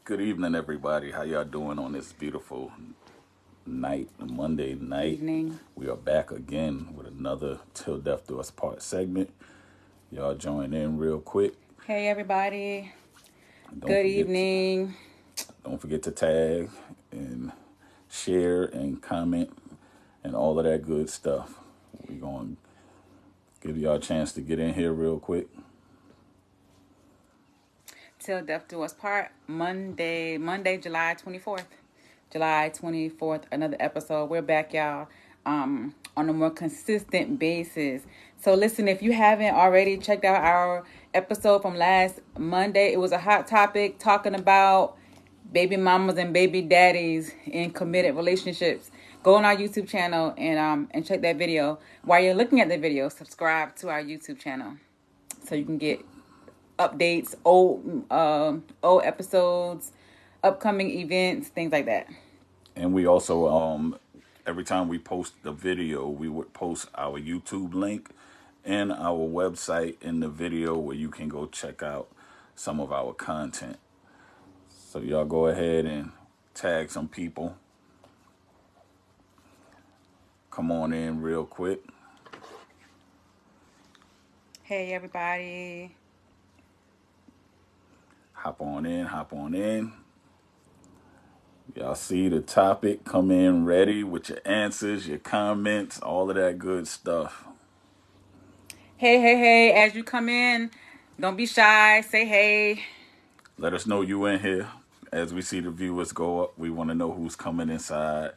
Good evening, everybody. How y'all doing on this beautiful night, Monday night? Evening. We are back again with another Till Death Do Us Part segment. Y'all join in real quick. Hey, everybody. Don't Good forget to, evening. don't forget to tag and share and comment and all of that good stuff. We're going to give y'all a chance to get in here real quick. Till Death Do Us Part, Monday, July 24th. July 24th, another episode. We're back, y'all, on a more consistent basis. So listen, if you haven't already checked out our episode from last Monday, it was a hot topic talking about baby mamas and baby daddies in committed relationships. Go on our YouTube channel and check that video. While you're looking at the video, subscribe to our YouTube channel so you can get updates, old episodes, upcoming events, things like that. And we also, every time we post the video, we would post our YouTube link and our website in the video where you can go check out some of our content. So y'all go ahead and tag some people. Come on in real quick. Hey, everybody. Hop on in, hop on in. Y'all see the topic. Come in ready with your answers, your comments, all of that good stuff. Hey. As you come in, don't be shy. Say hey. Let us know you in here. As we see the viewers go up, we want to know who's coming inside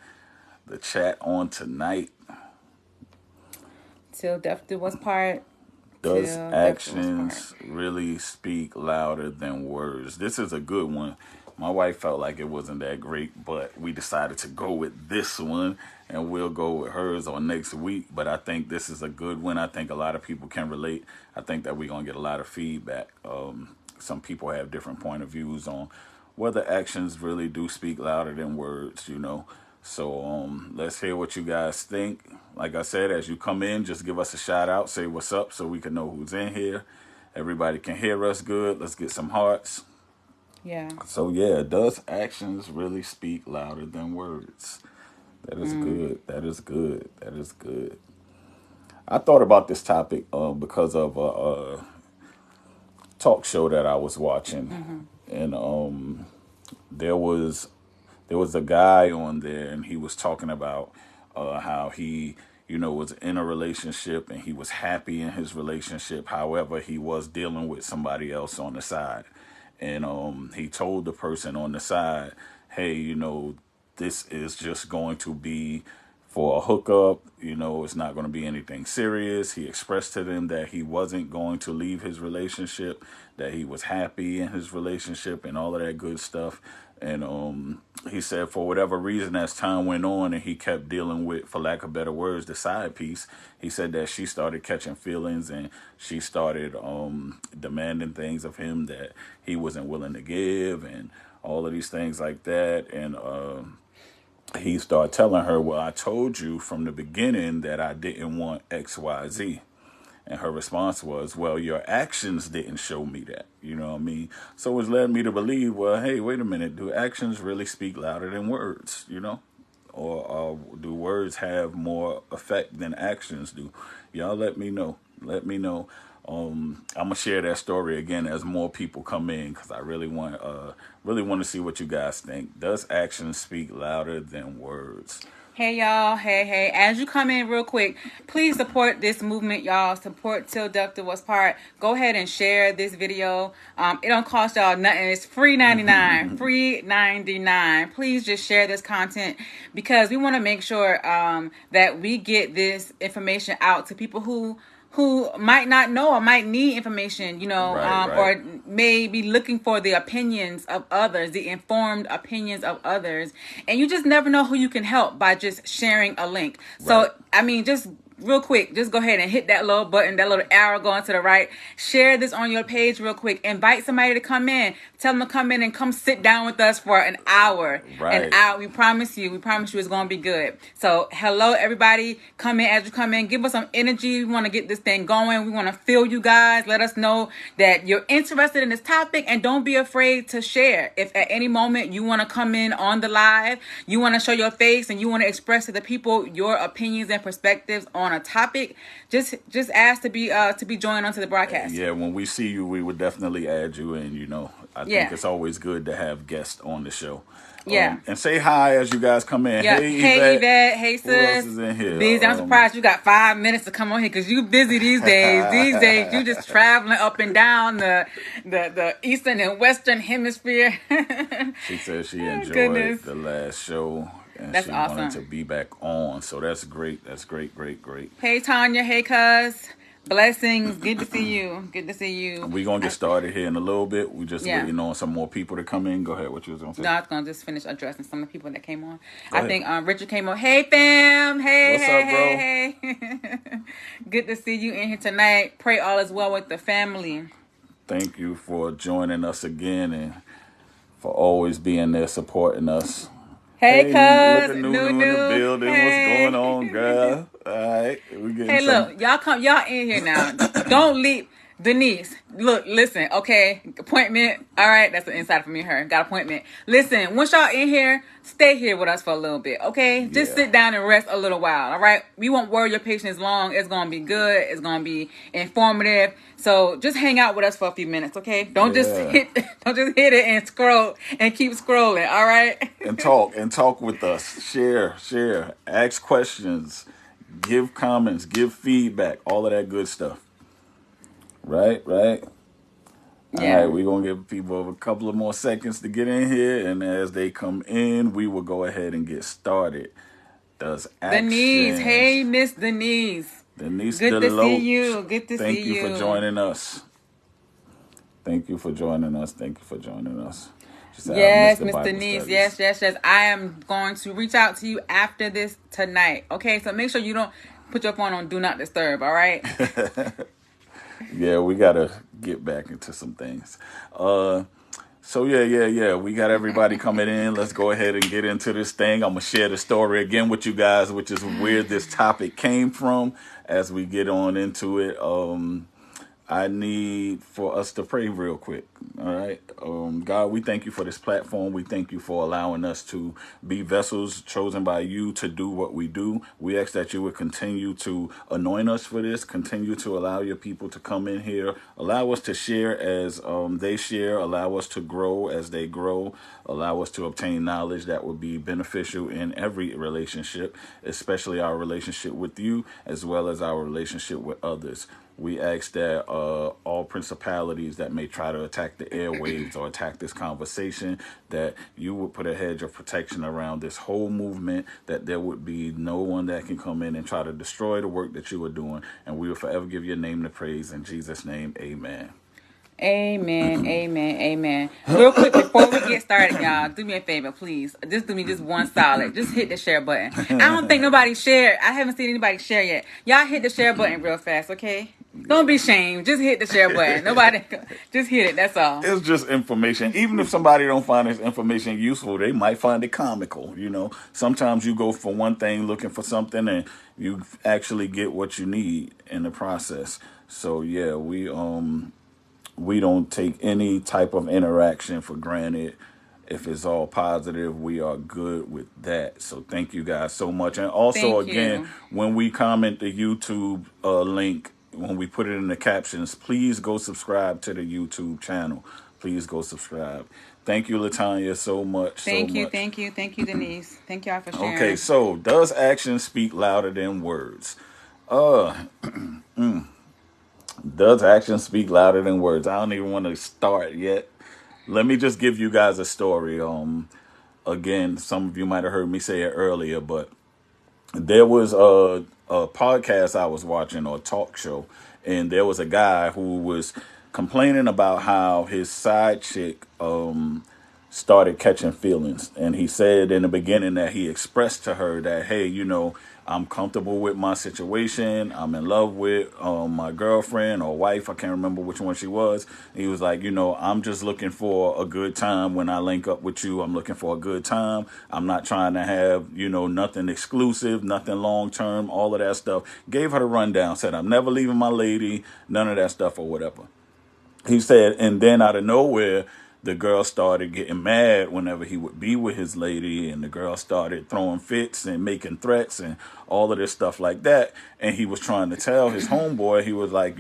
the chat on tonight. Till death do us part. Does Till death do us actions part. really speak louder than words? This is a good one. My wife felt like it wasn't that great, but we decided to go with this one, and we'll go with hers on next week. But I think this is a good one. I think a lot of people can relate. I think that we're going to get a lot of feedback. Some people have different point of views on whether actions really do speak louder than words, you know. So let's hear what you guys think. Like I said, as you come in, just give us a shout out, say what's up so we can know who's in here. Everybody can hear us good. Let's get some hearts. Yeah. So yeah, does actions really speak louder than words? That is good. That is good. That is good. I thought about this topic because of a talk show that I was watching, and there was there was a guy on there, and he was talking about how he, was in a relationship and he was happy in his relationship. However, he was dealing with somebody else on the side, and he told the person on the side, "Hey, this is just going to be for a hookup. It's not going to be anything serious." He expressed to them that he wasn't going to leave his relationship, that he was happy in his relationship and all of that good stuff. And he said for whatever reason, as time went on and he kept dealing with, for lack of better words, the side piece, he said that she started catching feelings and she started demanding things of him that he wasn't willing to give and all of these things like that. And he started telling her, "Well, I told you from the beginning that I didn't want XYZ." And her response was, "Well, your actions didn't show me that." You know what I mean? So it's led me to believe, well, hey, wait a minute. Do actions really speak louder than words, Or do words have more effect than actions do? Y'all let me know. Let me know. I'm gonna share that story again as more people come in because I really want to see what you guys think. Does actions speak louder than words? Hey, y'all. Hey. As you come in real quick, please support this movement, y'all. Support Till Death Do Us Part. Go ahead and share this video. It don't cost y'all nothing. It's free 99. Free 99. Please just share this content because we want to make sure that we get this information out to people who might not know or might need information, Right. or may be looking for the opinions of others, the informed opinions of others. And you just never know who you can help by just sharing a link. Right. So, I mean, just real quick, just go ahead and hit that little button, that little arrow going to the right. Share this on your page real quick. Invite somebody to come in. Tell them to come in and come sit down with us for an hour. Right. An hour. We promise you it's going to be good. So hello, everybody. Come in. As you come in, give us some energy. We want to get this thing going. We want to feel you guys. Let us know that you're interested in this topic, and don't be afraid to share. If at any moment you want to come in on the live, you want to show your face and you want to express to the people your opinions and perspectives on a topic, just ask to be joined onto the broadcast. Yeah, when we see you, we would definitely add you in. I think it's always good to have guests on the show. Yeah. And say hi as you guys come in. Yeah. Hey, Yvette. Hey, sis. Who else is in here? Busy. I'm surprised you got 5 minutes to come on here because you busy these days. These days, you just traveling up and down the eastern and western hemisphere. She said she enjoyed the last show. And that's she awesome. wanted to be back on. So that's great. That's great. Hey, Tanya. Hey, cuz. Blessings. Good to see you. Good to see you. We're going to get started here in a little bit. We're just waiting on some more people to come in. Go ahead. What you was going to say? No, I was going to just finish addressing some of the people that came on. I think Richard came on. Hey, fam. Hey, what's up, bro? Hey. Good to see you in here tonight. Pray all is well with the family. Thank you for joining us again and for always being there supporting us. Hey, cuz. Look at Nunu in the building. Hey. What's going on, girl? All right. Look, y'all in here now. Don't leave. Denise, look, listen, okay, appointment. All right, that's the inside for me and her. Got appointment. Listen, once y'all in here, stay here with us for a little bit, okay? Just sit down and rest a little while, all right? We won't worry your patience long. It's going to be good. It's going to be informative. So just hang out with us for a few minutes, okay? Don't just hit it and scroll and keep scrolling, all right? And talk with us. Share, ask questions, give comments, give feedback, all of that good stuff. Right. Yeah. All right, we're going to give people a couple of more seconds to get in here, and as they come in, we will go ahead and get started. Denise, hey, Miss Denise. Denise Good Deloach. To see you. Good to see you. Thank you for joining us. Yes, Miss Denise. Yes. I am going to reach out to you after this tonight. Okay, so make sure you don't put your phone on Do Not Disturb, all right? Yeah, we got to get back into some things. So yeah. We got everybody coming in. Let's go ahead and get into this thing. I'm going to share the story again with you guys, which is where this topic came from as we get on into it. I need for us to pray real quick. All right. God, we thank you for this platform. We thank you for allowing us to be vessels chosen by you to do what we do. We ask that you would continue to anoint us for this, continue to allow your people to come in here, allow us to share as they share, allow us to grow as they grow, allow us to obtain knowledge that will be beneficial in every relationship, especially our relationship with you, as well as our relationship with others. We ask that all principalities that may try to attack the airwaves or attack this conversation, that you would put a hedge of protection around this whole movement, that there would be no one that can come in and try to destroy the work that you are doing. And we will forever give your name the praise. In Jesus' name, amen. Amen. Real quick, before we get started, y'all, do me a favor, please. Just do me just one solid. Just hit the share button. I don't think nobody shared. I haven't seen anybody share yet. Y'all hit the share button real fast, okay? Don't be ashamed. Just hit the share button. Nobody, just hit it. That's all. It's just information. Even if somebody don't find this information useful, they might find it comical. Sometimes you go for one thing looking for something, and you actually get what you need in the process. So yeah, we don't take any type of interaction for granted. If it's all positive, we are good with that. So thank you guys so much. And also, again, when we comment the YouTube link, when we put it in the captions, please go subscribe to the YouTube channel. Please go subscribe. Thank you, LaTanya, so much. Thank you, Denise. Thank y'all for sharing. Okay, so does action speak louder than words? Does action speak louder than words? I don't even want to start yet. Let me just give you guys a story. Again, some of you might have heard me say it earlier, but there was a podcast I was watching, or a talk show, and there was a guy who was complaining about how his side chick started catching feelings. And he said in the beginning that he expressed to her that, hey, I'm comfortable with my situation. I'm in love with my girlfriend or wife. I can't remember which one she was. And he was like, I'm just looking for a good time when I link up with you. I'm looking for a good time. I'm not trying to have, nothing exclusive, nothing long term, all of that stuff. Gave her the rundown, said, I'm never leaving my lady, none of that stuff or whatever. He said, and then out of nowhere, the girl started getting mad whenever he would be with his lady, and the girl started throwing fits and making threats and all of this stuff like that. And he was trying to tell his homeboy, he was like,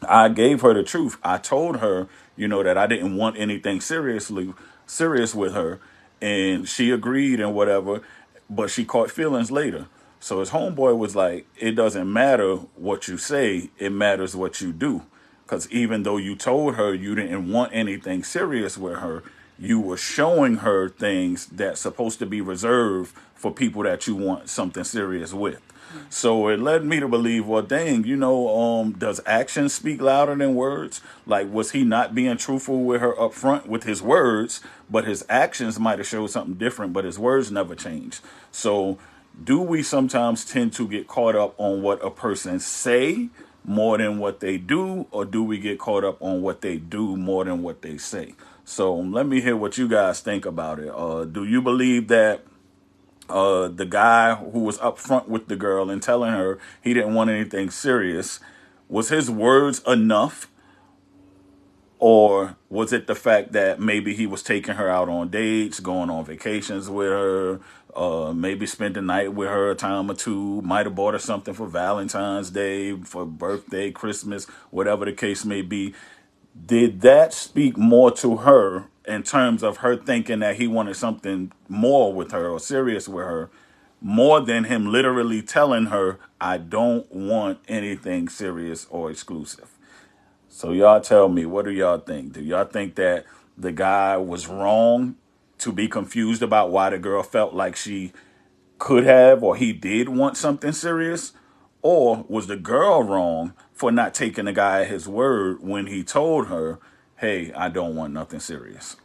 I gave her the truth. I told her, that I didn't want anything serious with her, and she agreed and whatever, but she caught feelings later. So his homeboy was like, it doesn't matter what you say, it matters what you do. Because even though you told her you didn't want anything serious with her, you were showing her things that's supposed to be reserved for people that you want something serious with. So it led me to believe, well, dang, does action speak louder than words? Like, was he not being truthful with her up front with his words, but his actions might have showed something different, but his words never changed. So do we sometimes tend to get caught up on what a person say more than what they do, or do we get caught up on what they do more than what they say? So let me hear what you guys think about it. Do you believe that the guy who was up front with the girl and telling her he didn't want anything serious, was his words enough? Or was it the fact that maybe he was taking her out on dates, going on vacations with her, maybe spent the night with her a time or two, might have bought her something for Valentine's Day, for birthday, Christmas, whatever the case may be. Did that speak more to her in terms of her thinking that he wanted something more with her or serious with her, more than him literally telling her, I don't want anything serious or exclusive? So y'all tell me, what do y'all think? Do y'all think that the guy was wrong to be confused about why the girl felt like she could have or he did want something serious? Or was the girl wrong for not taking the guy at his word when he told her, hey, I don't want nothing serious?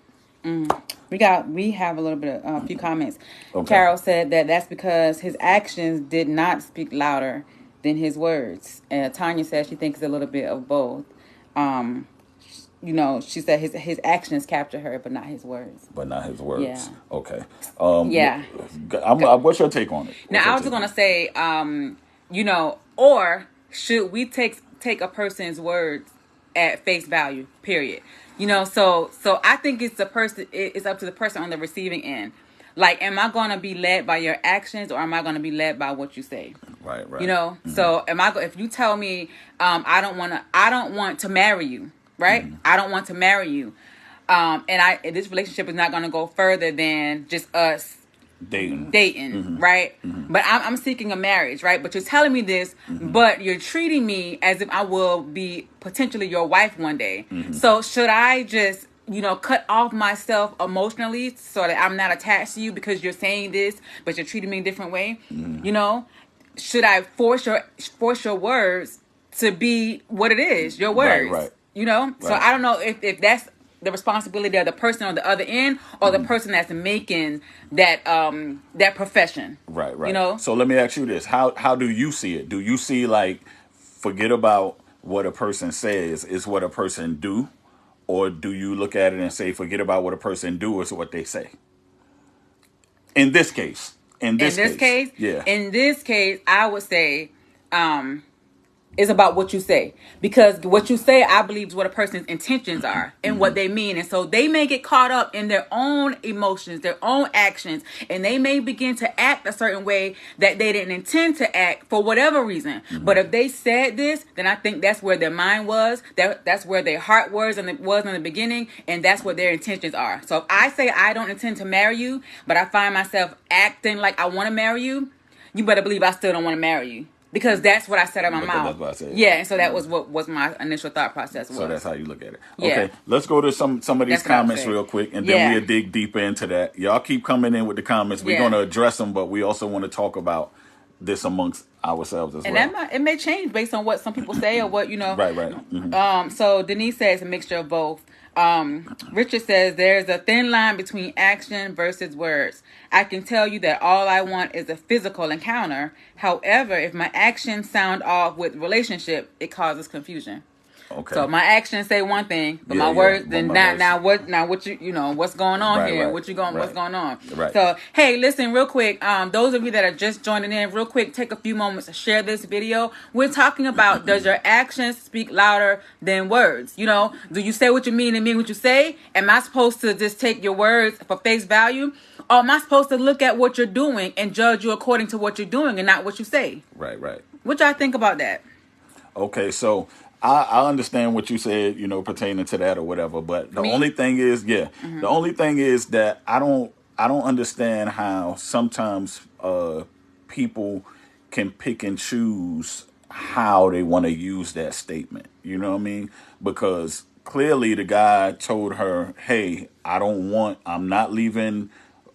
We have a little bit of a few comments. Okay. Carol said that's because his actions did not speak louder than his words. And Tanya said she thinks a little bit of both. She said his actions capture her, but not his words. But not his words. Yeah. Okay. Yeah. What's your take on it? Now, I was going to say, or should we take a person's words at face value, period? So I think it's up to the person on the receiving end. Like, am I going to be led by your actions, or am I going to be led by what you say? Right. Mm-hmm. So if you tell me, I don't want to marry you, right? Mm-hmm. I don't want to marry you. And this relationship is not going to go further than just us dating, mm-hmm. right? Mm-hmm. But I'm seeking a marriage, right? But you're telling me this, mm-hmm. but you're treating me as if I will be potentially your wife one day. Mm-hmm. So should I just, cut off myself emotionally so that I'm not attached to you because you're saying this, but you're treating me a different way? Mm-hmm. Should I force your words to be what it is, your words? Right. Right. So I don't know if that's the responsibility of the person on the other end, or the person that's making that profession. Right. So let me ask you this: how do you see it? Do you see, like, forget about what a person says, is what a person do, or do you look at it and say forget about what a person do, is what they say? In this case, yeah. In this case, I would say is about what you say, because what you say, I believe, is what a person's intentions are and mm-hmm. what they mean. And so they may get caught up in their own emotions, their own actions, and they may begin to act a certain way that they didn't intend to act for whatever reason. Mm-hmm. But if they said this, then I think that's where their mind was, that's where their heart was and it was in the beginning, and that's what their intentions are. So if I say I don't intend to marry you, but I find myself acting like I want to marry you, you better believe I still don't want to marry you. Because that's what I said in my mouth. That's what I said. Yeah, and so that was what was my initial thought process was. So that's how you look at it. Yeah. Okay, let's go to some of these comments real quick, and then we'll dig deeper into that. Y'all keep coming in with the comments. We're going to address them, but we also want to talk about this amongst ourselves as well. And it may change based on what some people say or what, Right. Mm-hmm. So Denise says a mixture of both. Richard says there's a thin line between action versus words. I can tell you that all I want is a physical encounter. However, if my actions sound off with relationship, it causes confusion. Okay. So my actions say one thing, but Yeah, my yeah, words but then my now words- what you know what's going on Right, here? right, What's right. going on? Right. So hey, listen real quick. Those of you that are just joining in, real quick, take a few moments to share this video. We're talking about does your actions speak louder than words? You know, do you say what you mean and mean what you say? Am I supposed to just take your words for face value? Or am I supposed to look at what you're doing and judge you according to what you're doing and not what you say? Right, right. What y'all think about that? Okay, so I understand what you said, pertaining to that or whatever. But the Me? only thing is, the only thing is that I don't understand how sometimes people can pick and choose how they want to use that statement. You know what I mean? Because clearly the guy told her, "Hey, I'm not leaving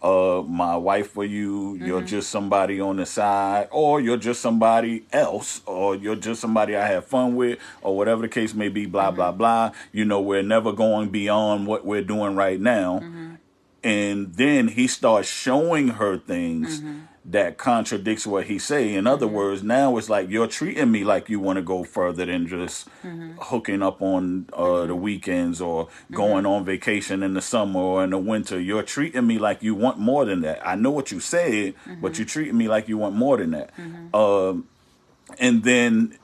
my wife for you. You're just somebody on the side, or you're just somebody else, or you're just somebody I have fun with, or whatever the case may be, blah blah blah. We're never going beyond what we're doing right now." And then he starts showing her things that contradicts what he say. In other words, now it's like you're treating me like you want to go further than just hooking up on the weekends or going on vacation in the summer or in the winter. You're treating me like you want more than that. I know what you said, but you're treating me like you want more than that. And then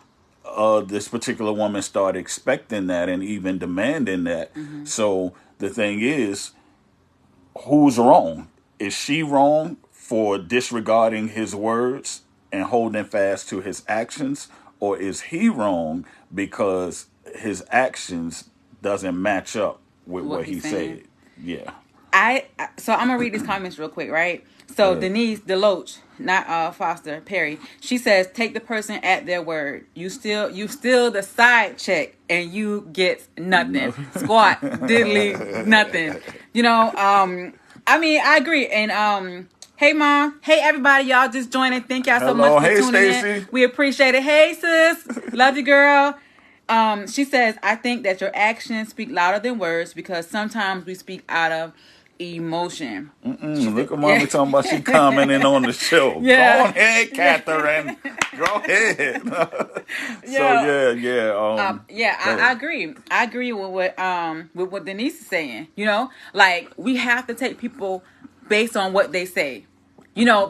this particular woman started expecting that and even demanding that. So the thing is, who's wrong? Is she wrong for disregarding his words and holding fast to his actions? Or is he wrong because his actions doesn't match up with what he he's saying. said? Yeah. So I'm gonna read these comments real quick, right? So Yeah. Denise Deloach, not Foster Perry, she says, "Take the person at their word. You still the side check, and you get nothing. Squat, diddly, nothing. I mean, I agree. And hey mom, hey everybody, y'all just joining. Thank y'all so Hello. much for Hey, tuning Stacy. in. We appreciate it. Hey sis, love you, girl." She says, "I think that your actions speak louder than words because sometimes we speak out of emotion." Look at mommy talking about she commenting on the show. Yeah. Go ahead, Catherine. Go ahead. So yeah. I agree. I agree with what Denise is saying. Like we have to take people based on what they say.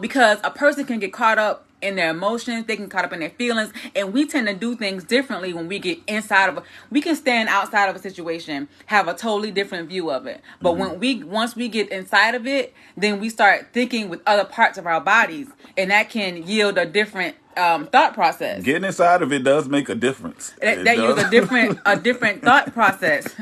Because a person can get caught up in their emotions, they can get caught up in their feelings, and we tend to do things differently when we get we can stand outside of a situation, have a totally different view of it. But once we get inside of it, then we start thinking with other parts of our bodies, and that can yield a different thought process. Getting inside of it does make a difference. That yields a different thought process.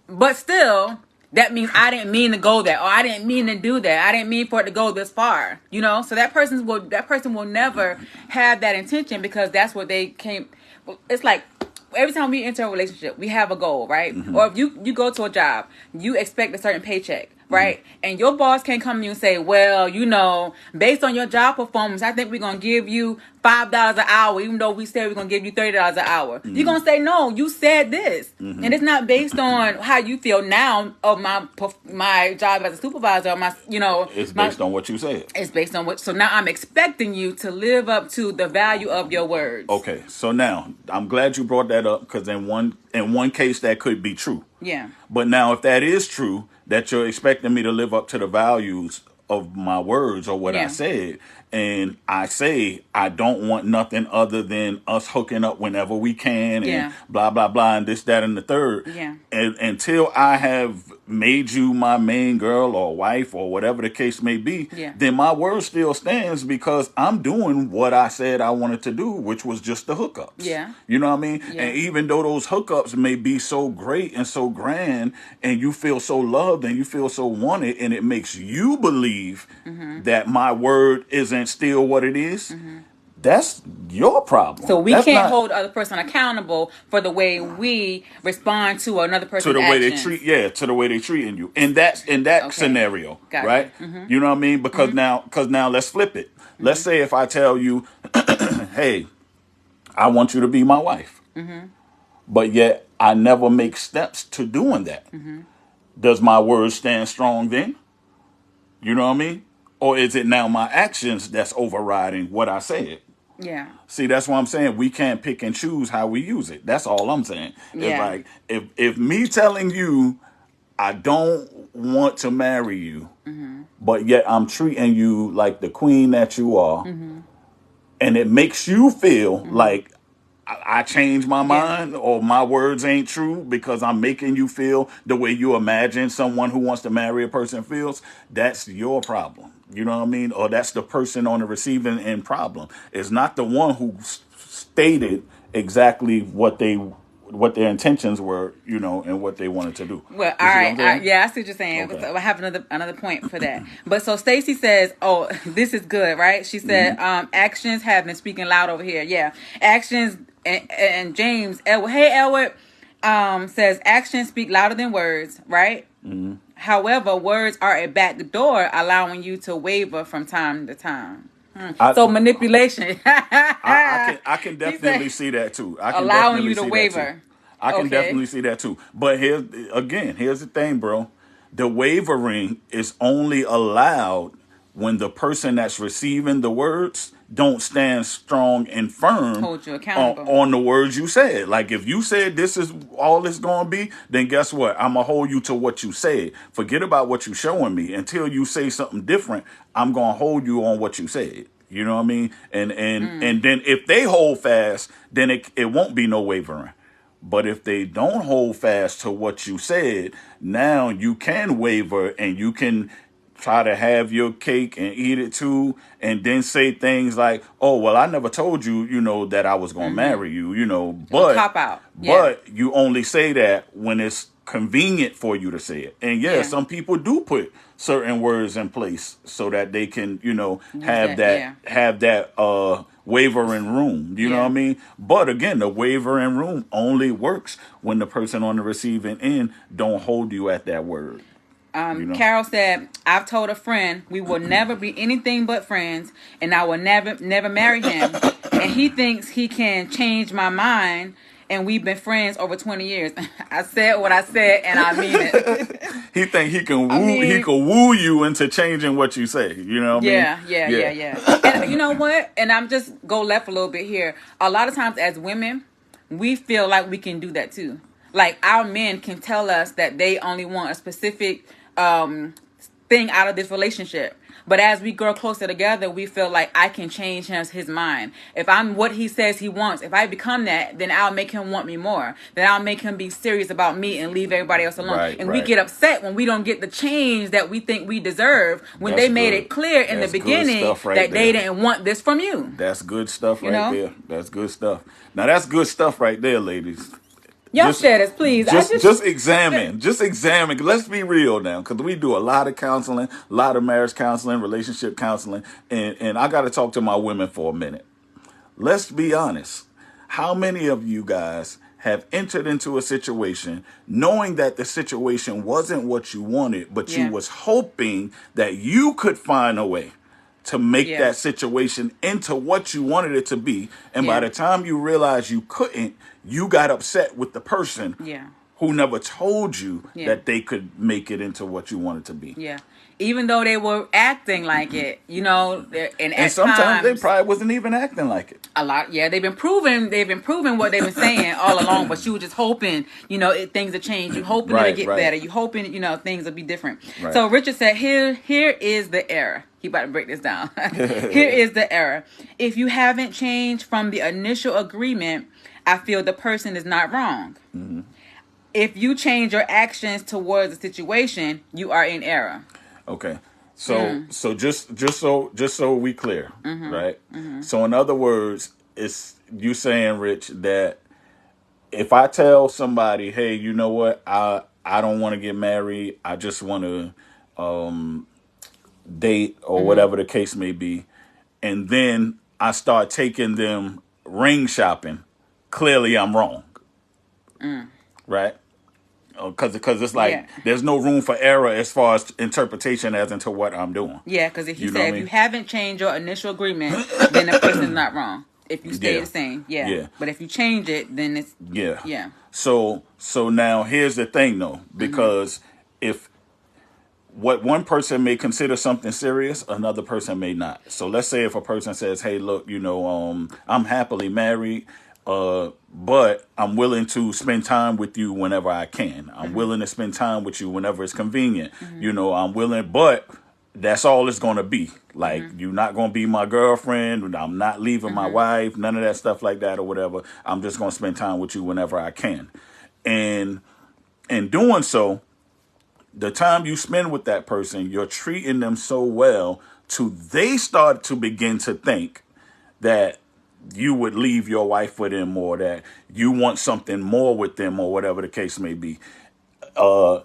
But still, that means I didn't mean to go there, or I didn't mean to do that. I didn't mean for it to go this far. So that person will never have that intention because that's what they came. It's like every time we enter a relationship, we have a goal, right? Or if you go to a job, you expect a certain paycheck. Right? And your boss can't come to you and say, "Well, based on your job performance, I think we're going to give you $5 an hour, even though we said we're going to give you $30 an hour." You're going to say, "No, you said this." And it's not based on how you feel now of my job as a supervisor, or It's based on what you said. It's based on what. So now I'm expecting you to live up to the value of your words. Okay, so now I'm glad you brought that up because in one case that could be true. Yeah. But now if that is true, that you're expecting me to live up to the values of my words or what I said, and I say I don't want nothing other than us hooking up whenever we can and blah blah blah and this, that, and the third. Yeah. And until I have made you my main girl or wife or whatever the case may be, then my word still stands because I'm doing what I said I wanted to do, which was just the hookups. Yeah. You know what I mean? Yeah. And even though those hookups may be so great and so grand and you feel so loved and you feel so wanted and it makes you believe that my word isn't still what it is, that's your problem. So we that's can't hold the other person accountable for the way we respond to another person's to the way actions. they treat, to the way they treating you. And that's in that scenario, Got it. right? You know what I mean? Because now let's flip it. Let's say if I tell you, "Hey, I want you to be my wife," but yet I never make steps to doing that. Does my word stand strong then? You know what I mean? Or is it now my actions that's overriding what I said? Yeah. See, that's what I'm saying. We can't pick and choose how we use it. That's all I'm saying. It's Yeah. like if me telling you I don't want to marry you, but yet I'm treating you like the queen that you are, and it makes you feel like I changed my Yeah. mind or my words ain't true because I'm making you feel the way you imagine someone who wants to marry a person feels, that's your problem. You know what I mean? Or that's the person on the receiving end problem. It's not the one who stated exactly what their intentions were, you know, and what they wanted to do. Well, all You see what right. I'm saying? Yeah, I see what you're saying. Okay. So I have another point for that. But so Stacy says, "Oh, this is good, right?" She said, "Actions have been speaking loud over here." Yeah, actions. And James, hey Elwood, says actions speak louder than words, right? However, words are a back door, allowing you to waver from time to time. I, So manipulation. I can He said, definitely see that too. I can allowing definitely you to see that too. waver. I can Okay. definitely see that too. But here's the thing, bro. The wavering is only allowed when the person that's receiving the words don't stand strong and firm Hold you accountable. on the words you said. Like if you said this is all it's gonna be, then guess what? I'm gonna hold you to what you said. Forget about what you're showing me. Until you say something different, I'm gonna hold you on what you said. You know what I mean? And then if they hold fast, then it won't be no wavering. But if they don't hold fast to what you said, now you can waver and you can try to have your cake and eat it too, and then say things like, "Oh, well, I never told you, you know, that I was gonna marry you, you know." A cop out. Yeah. But you only say that when it's convenient for you to say it. And Yeah. some people do put certain words in place so that they can, you know, Yeah. have that wavering room. You know Yeah. what I mean? But again, the wavering room only works when the person on the receiving end don't hold you at that word. You know? Carol said, "I've told a friend we will never be anything but friends, and I will never marry him. And he thinks he can change my mind, and we've been friends over 20 years. I said what I said, and I mean it. He think he can I woo mean, woo you into changing what you say. You know what I mean? yeah. And you know what? And I'm just go left a little bit here. A lot of times as women, we feel like we can do that too. Like our men can tell us that they only want a specific thing out of this relationship. But as we grow closer together, we feel like I can change his mind. If I'm what he says he wants, if I become that, then I'll make him want me more. Then I'll make him be serious about me and leave everybody else alone. Right, and right. we get upset when we don't get the change that we think we deserve when That's they made good. it clear in That's the good beginning stuff right that they there. didn't want this from you. That's good stuff You right know? there. That's good stuff. Now that's good stuff right there, ladies. Y'all share this, please. Just examine. Just examine. Let's be real now, because we do a lot of counseling, a lot of marriage counseling, relationship counseling, and I got to talk to my women for a minute. Let's be honest. How many of you guys have entered into a situation knowing that the situation wasn't what you wanted, but you Yeah. was hoping that you could find a way to make Yeah. that situation into what you wanted it to be, and by Yeah. the time you realized you couldn't, you got upset with the person Yeah. who never told you Yeah. that they could make it into what you wanted to be. Yeah. Even though they were acting like it, you know, and And at sometimes they times probably wasn't even acting like it. a lot. Yeah, they've been proving what they've been saying all along. But you were just hoping, you know, things will change. You hoping it'll Right, get right. better. You hoping, you know, things will be different. Right. So Richard said, here is the error. He about to break this down. Here is the error. If you haven't changed from the initial agreement, I feel the person is not wrong. Mm-hmm. If you change your actions towards the situation, you are in error. Okay. So just so we clear, right? So in other words, it's you saying, Rich, that if I tell somebody, hey, you know what, I don't want to get married, I just want to date or whatever the case may be, and then I start taking them ring shopping, clearly I'm wrong, right? Because it's like Yeah. there's no room for error as far as interpretation as into what I'm doing. Yeah, because if You you know what say I if mean? you haven't changed your initial agreement, then the person's not wrong. if you stay Yeah. the same. Yeah. Yeah. But if you change it, then it's Yeah. yeah. So now here's the thing though, because if what one person may consider something serious, another person may not. So let's say if a person says, "Hey, look, I'm happily married, but I'm willing to spend time with you whenever I can. I'm willing to spend time with you whenever it's convenient. I'm willing, but that's all it's going to be. Like, you're not going to be my girlfriend. I'm not leaving my wife, none of that stuff like that or whatever. I'm just going to spend time with you whenever I can." And in doing so, the time you spend with that person, you're treating them so well to they start to begin to think that you would leave your wife for them or that you want something more with them or whatever the case may be. And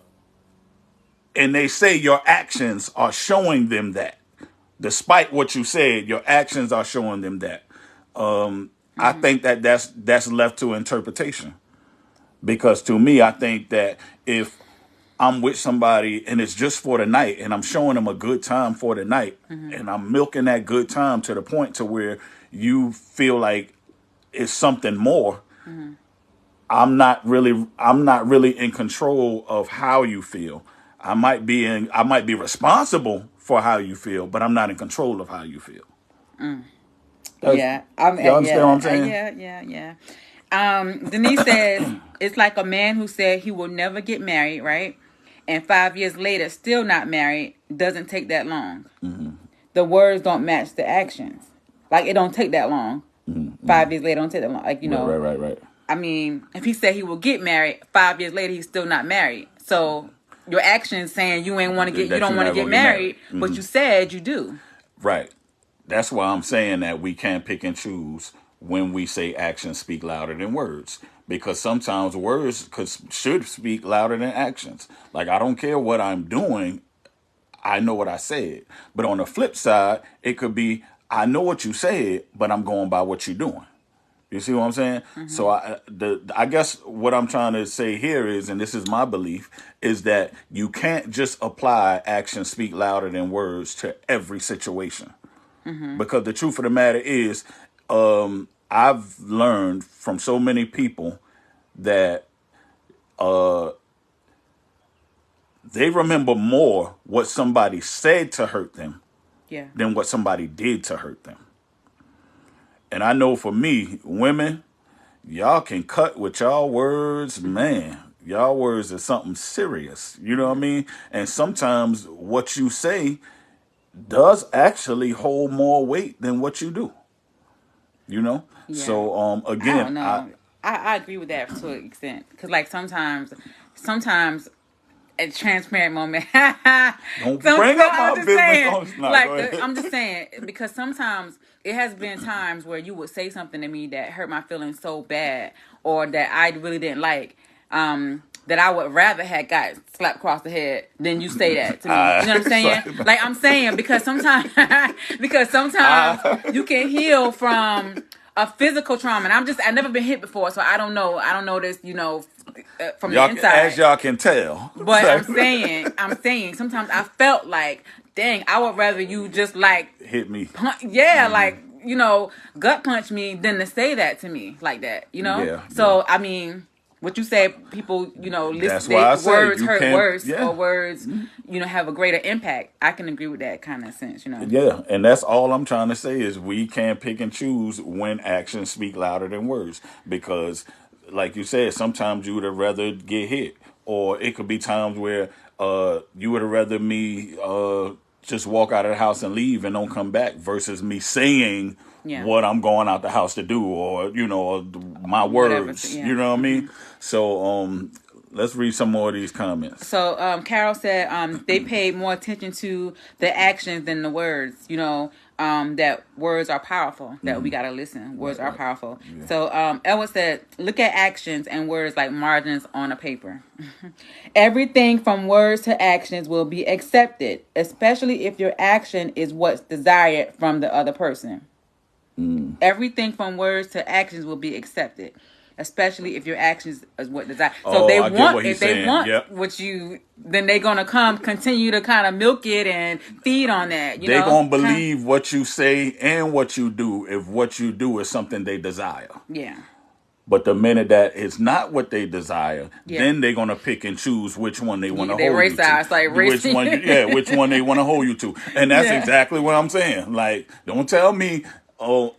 they say your actions are showing them that. Despite what you said, your actions are showing them that. I think that that's left to interpretation. Because to me, I think that if I'm with somebody and it's just for the night and I'm showing them a good time for the night and I'm milking that good time to the point to where you feel like it's something more, I'm not really in control of how you feel. I might be responsible for how you feel, but I'm not in control of how you feel. Yeah. You understand what I'm saying? Yeah. Denise says it's like a man who said he will never get married, right? And 5 years later, still not married. Doesn't take that long. The words don't match the actions. Like, it don't take that long. 5 years later, don't take that long. Like, Right. I mean, if he said he will get married, 5 years later, he's still not married. So your actions saying you don't want to get married, but you said you do. Right. That's why I'm saying that we can't pick and choose when we say actions speak louder than words. Because sometimes words should speak louder than actions. Like, I don't care what I'm doing, I know what I said. But on the flip side, it could be, I know what you said, but I'm going by what you're doing. You see what I'm saying? So I guess what I'm trying to say here is, and this is my belief, is that you can't just apply actions speak louder than words to every situation. Because the truth of the matter is, I've learned from so many people that they remember more what somebody said to hurt them than what somebody did to hurt them. And I know for me, women, y'all can cut with y'all words, man. Y'all words is something serious. You know what I mean? And sometimes what you say does actually hold more weight than what you do. Yeah. So again, I don't know. I agree with that to an extent, because like sometimes a transparent moment. Don't bring up my business. I'm just saying, because sometimes it has been times where you would say something to me that hurt my feelings so bad, or that I really didn't like. That I would rather had got slapped across the head than you say that to me. You know what I'm saying? Like, I'm saying, because sometimes you can heal from a physical trauma, and I've never been hit before, so I don't know this, from the inside. As y'all can tell. But I'm saying, sometimes I felt like, dang, I would rather you just like hit me. Like, gut punch me than to say that to me like that, Yeah. So, I mean, what you said, people, listen, words hurt worse, or words, have a greater impact. I can agree with that kind of sense, Yeah, and that's all I'm trying to say is we can't pick and choose when actions speak louder than words. Because, like you said, sometimes you would have rather get hit. Or it could be times where you would have rather me just walk out of the house and leave and don't come back versus me saying what I'm going out the house to do, or my words. You know what I mean? So let's read some more of these comments. So Carol said they paid more attention to the actions than the words. That words are powerful. That we gotta listen. Words are powerful. Yeah. So Elwood said, look at actions and words like margins on a paper. Everything from words to actions will be accepted, especially if your action is what's desired from the other person. Everything from words to actions will be accepted. especially if your actions is what desire. So Oh, I get what he's if they saying. want Yep. what you, then they're gonna continue to kind of milk it and feed on that. They gonna believe what you say and what you do if what you do is something they desire. Yeah. But the minute that it's not what they desire, Yeah. then they're gonna pick and choose which one they want to they hold race you to. out. It's like Which racing. one, which one they want to hold you to. And that's Yeah. exactly what I'm saying. Like, don't tell me, oh,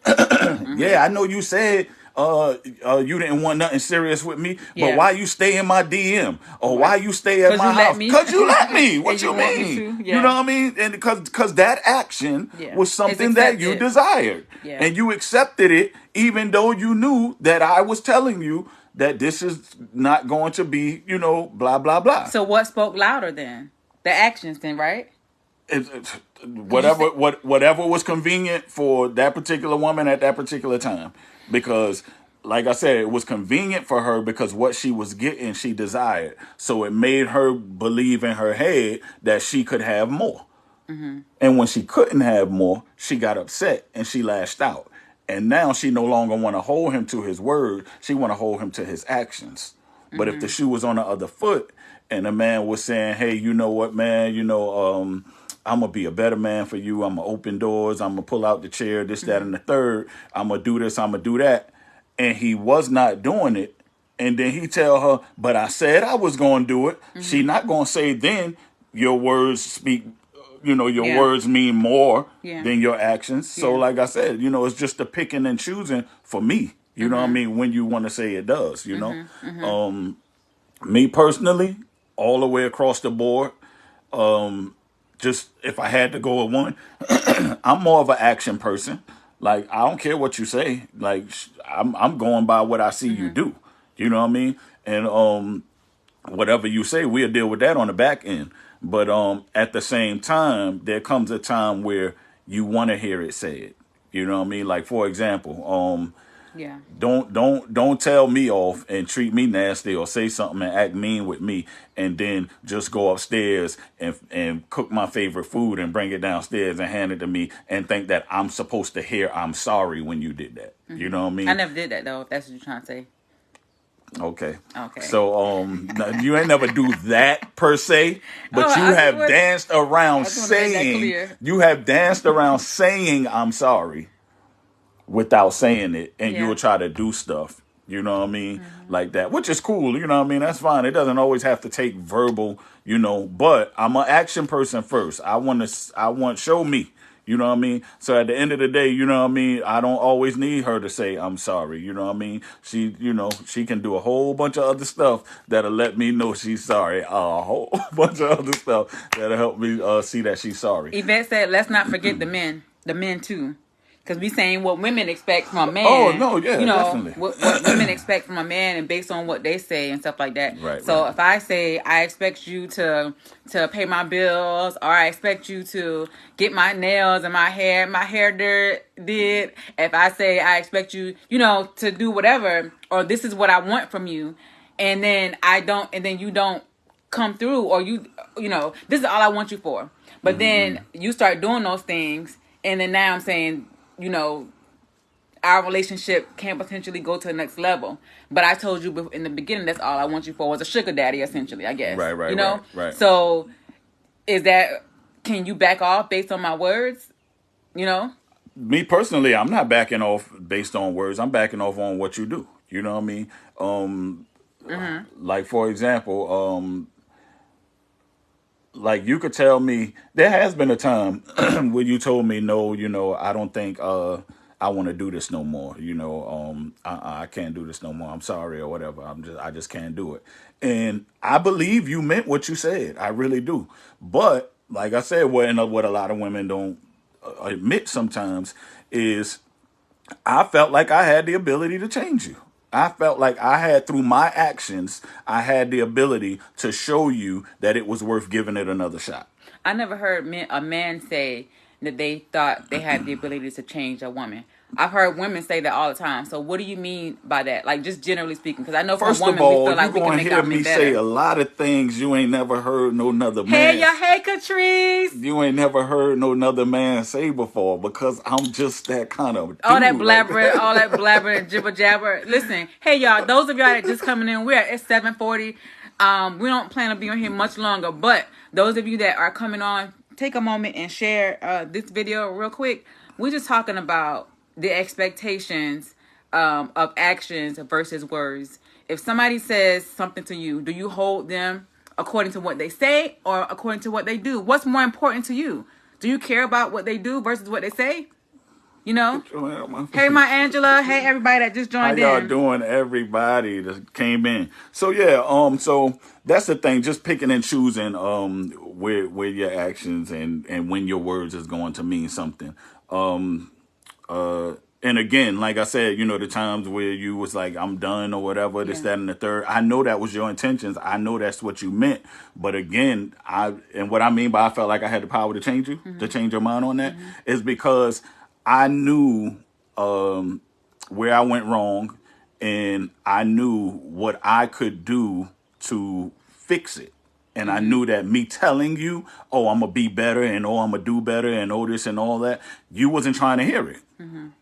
yeah, I know you said you didn't want nothing serious with me, but Yeah. why you stay in my DM or why you stay at 'Cause my you let house? me. Because you let me. What And you you want me mean? to, yeah. You know what I mean? And because that action Yeah. was It's something that you accepted. desired, Yeah. and you accepted it, even though you knew that I was telling you that this is not going to be, blah blah blah. So what spoke louder then? The actions then, right? Whatever was convenient for that particular woman at that particular time, because like I said, it was convenient for her because what she was getting she desired, so it made her believe in her head that she could have more. And when she couldn't have more, she got upset and she lashed out, and now she no longer want to hold him to his word, she want to hold him to his actions. But if the shoe was on the other foot and the man was saying, hey, you know what, man, I'm going to be a better man for you. I'm going to open doors. I'm going to pull out the chair, this, that, and the third. I'm going to do this. I'm going to do that. And he was not doing it. And then he tell her, but I said I was going to do it. She not going to say then your words speak, your Yeah. words mean more Yeah. than your actions. So Yeah. like I said, it's just the picking and choosing for me. You know what I mean? When you want to say it does, Me personally, all the way across the board, just if I had to go with one, I'm more of an action person. Like, I don't care what you say. Like, I'm going by what I see you do. You know what I mean? And whatever you say, we'll deal with that on the back end. But at the same time, there comes a time where you want to hear it said. You know what I mean? Like, for example, Yeah. don't tell me off and treat me nasty or say something and act mean with me and then just go upstairs and cook my favorite food and bring it downstairs and hand it to me and think that I'm supposed to hear I'm sorry when you did that. You know what I mean? I never did that though, if that's what you're trying to say. Okay. Okay. So you ain't never do that per se, but Oh, you I have just danced around just wanna make that saying clear. you have danced around saying I'm sorry without saying it, and you Yeah. will try to do stuff. You know what I mean? Like that, which is cool. You know what I mean? That's fine. It doesn't always have to take verbal, but I'm an action person first. I want show me. You know what I mean? So at the end of the day, you know what I mean? I don't always need her to say I'm sorry. You know what I mean? She can do a whole bunch of other stuff that'll let me know she's sorry. A whole bunch of other stuff that'll help me see that she's sorry. Yvette said, let's not forget the men too. Because we saying what women expect from a man. Oh, no, yeah, definitely. What women expect from a man, and based on what they say and stuff like that. Right, So right. if I say I expect you to pay my bills, or I expect you to get my nails and my hair did. If I say I expect you, to do whatever, or this is what I want from you, and then you don't come through, or this is all I want you for. But then you start doing those things, and then now I'm saying, our relationship can potentially go to the next level. But I told you in the beginning, that's all I want you for was a sugar daddy, essentially, I guess. Right, right. So can you back off based on my words? Me personally, I'm not backing off based on words. I'm backing off on what you do. You know what I mean? Like, for example, like you could tell me there has been a time where you told me, no, I don't think I want to do this no more. I can't do this no more. I'm sorry or whatever. I just can't do it. And I believe you meant what you said. I really do. But like I said, what a lot of women don't admit sometimes is I felt like I had the ability to change you. I felt like through my actions, I had the ability to show you that it was worth giving it another shot. I never heard a man say that they thought they had the ability to change a woman. I've heard women say that all the time. So what do you mean by that? Like, just generally speaking, because I know from First of women we all, feel you like we can gonna make hear our men me say better. a lot of things you ain't never heard no another Hey, man. y'all. Hey, Catrice. You ain't never heard no another man say before because I'm just that kind of All that dude. Like blabbering, all that blabbering and jibber jabber. Listen, hey y'all, those of y'all that just coming in, it's 7:40. We don't plan on being here much longer, but those of you that are coming on, take a moment and share this video real quick. We're just talking about the expectations of actions versus words. If somebody says something to you, do you hold them according to what they say or according to what they do? What's more important to you? Do you care about what they do versus what they say? You know? Hey, my Angela. Hey, everybody that just how joined y'all in. doing? Everybody that came in. So yeah, so that's the thing. Just picking and choosing where your actions and when your words is going to mean something. And again, like I said, the times where you was like, I'm done or whatever, this, Yeah. that, and the third. I know that was your intentions. I know that's what you meant. But again, and what I mean by I felt like I had the power to change you, to change your mind on that, is because I knew where I went wrong, and I knew what I could do to fix it. And I knew that me telling you, oh, I'm going to be better and oh, I'm going to do better and oh, this and all that, you wasn't trying to hear it.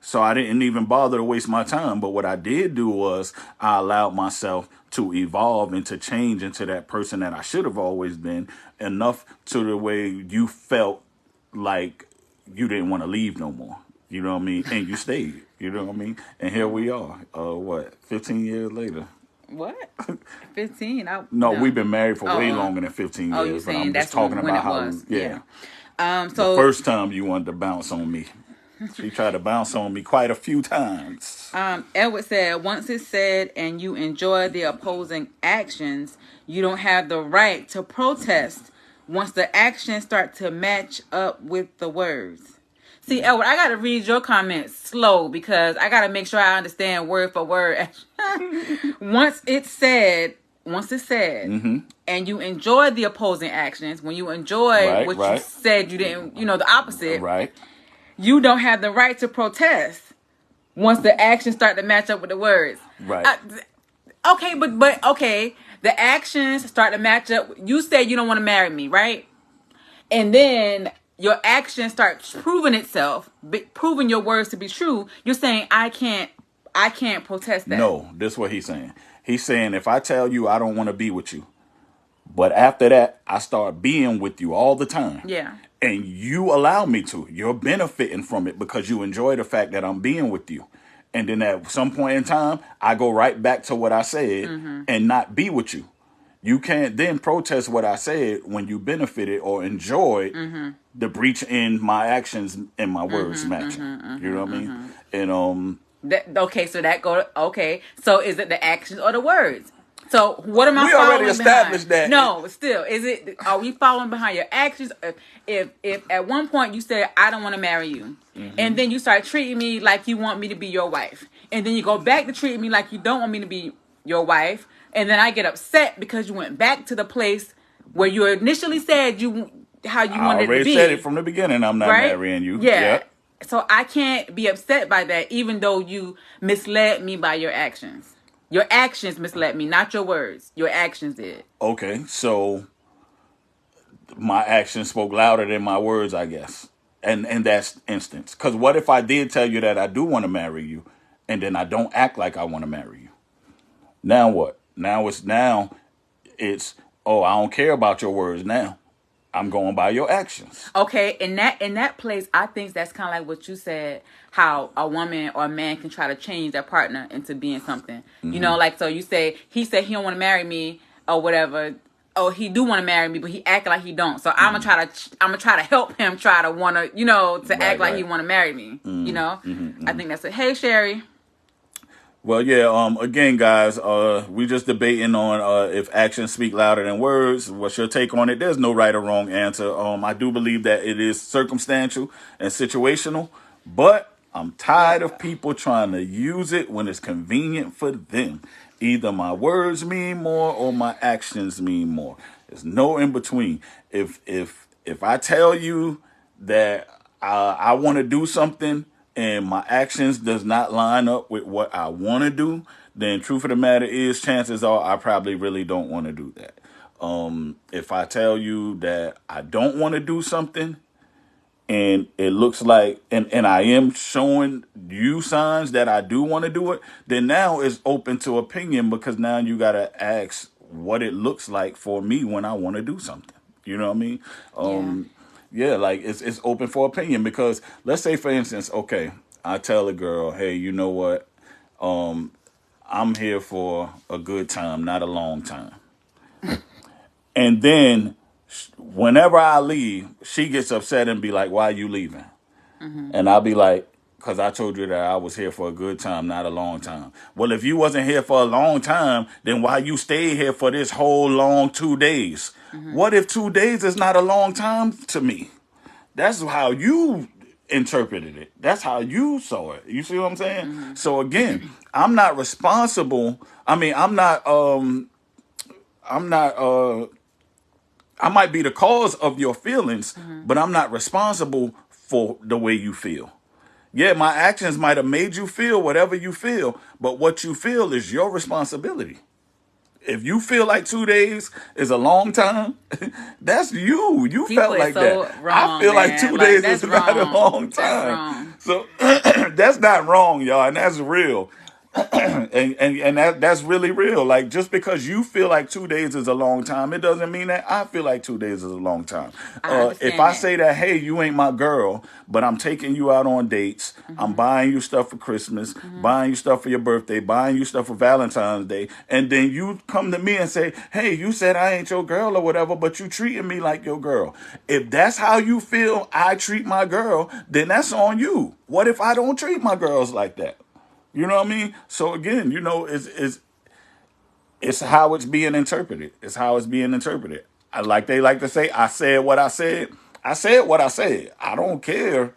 So I didn't even bother to waste my time. But what I did do was I allowed myself to evolve and to change into that person that I should have always been, enough to the way you felt like you didn't want to leave no more. You know what I mean? And you stayed. You know what I mean? And here we are. 15 years later. What? 15? No, we've been married for way longer than 15 Oh, years. you But saying I'm just that's talking when about it how, was. yeah. The So first time you wanted to bounce on me. She tried to bounce on me quite a few times. Edward said, once it's said and you enjoy the opposing actions, you don't have the right to protest once the actions start to match up with the words. See, Edward, I got to read your comments slow because I got to make sure I understand word for word. Once it's said, and you enjoy the opposing actions, when you enjoy what you said you didn't, the opposite, Right. you don't have the right to protest once the actions start to match up with the words. Right. Okay, but okay, the actions start to match up. You said you don't want to marry me, right? And then your actions start proving itself, proving your words to be true. You're saying I can't protest that. No, this is what he's saying. He's saying if I tell you I don't want to be with you, but after that I start being with you all the time. Yeah. And you allow me to. You're benefiting from it because you enjoy the fact that I'm being with you. And then at some point in time, I go right back to what I said and not be with you. You can't then protest what I said when you benefited or enjoyed the breach in my actions and my words matching. You know what I mean? And So is it the actions or the words? So what am I we following already established behind? that. No, still, are we following behind your actions? If at one point you said I don't want to marry you, and then you start treating me like you want me to be your wife, and then you go back to treating me like you don't want me to be your wife, and then I get upset because you went back to the place where you initially said how you wanted it to be. I already said it from the beginning. I'm not marrying you. Yeah. Yep. So I can't be upset by that, even though you misled me by your actions. Your actions misled me, not your words. Your actions did. Okay, so my actions spoke louder than my words, I guess. And in that instance. Because what if I did tell you that I do want to marry you, and then I don't act like I want to marry you? Now what? Now it's oh, I don't care about your words now. I'm going by your actions. Okay, in that place, I think that's kind of like what you said, how a woman or a man can try to change their partner into being something. Like, so you say, he said he don't want to marry me or whatever. Oh, he do want to marry me, but he act like he don't. So I'm gonna try to help him try to want to, act like he want to marry me. I think that's it. Hey, Sherry. Well, yeah, again, guys, we just debating on if actions speak louder than words. What's your take on it? There's no right or wrong answer. I do believe that it is circumstantial and situational, but I'm tired of people trying to use it when it's convenient for them. Either my words mean more or my actions mean more. There's no in between. If I tell you that I want to do something, and my actions does not line up with what I want to do, then truth of the matter is, chances are I probably really don't want to do that. If I tell you that I don't want to do something, and it looks like, and I am showing you signs that I do want to do it, then now it's open to opinion, because now you got to ask what it looks like for me when I want to do something. You know what I mean? Yeah. Yeah, like it's open for opinion, because let's say, for instance, okay, I tell a girl, hey, you know what? I'm here for a good time, not a long time. And then whenever I leave, she gets upset and be like, why are you leaving? And I'll be like, because I told you that I was here for a good time, not a long time. Well, if you wasn't here for a long time, then why you stayed here for this whole long 2 days? What if 2 days is not a long time to me? That's how you interpreted it. That's how you saw it. You see what I'm saying? So again, I'm not responsible. I mean, I'm not I might be the cause of your feelings, but I'm not responsible for the way you feel. Yeah, my actions might have made you feel whatever you feel, but what you feel is your responsibility. If you feel like 2 days is a long time, that's you. You People felt is like so that. I wrong, feel like man. two Like, days that's is not a wrong. long That's time. wrong. So that's not wrong, y'all, and that's real. And that's really real. Like, just because you feel like 2 days is a long time, it doesn't mean that I feel like 2 days is a long time. I If understand I that. say that, hey, you ain't my girl, but I'm taking you out on dates, I'm buying you stuff for Christmas, buying you stuff for your birthday, buying you stuff for Valentine's Day, and then you come to me and say, hey, you said I ain't your girl or whatever, but you treating me like your girl. If that's how you feel I treat my girl, then that's on you. What if I don't treat my girls like that? You know what I mean? So again, it's how it's being interpreted. It's how it's being interpreted. Like they like to say, I said what I said. I said what I said. I don't care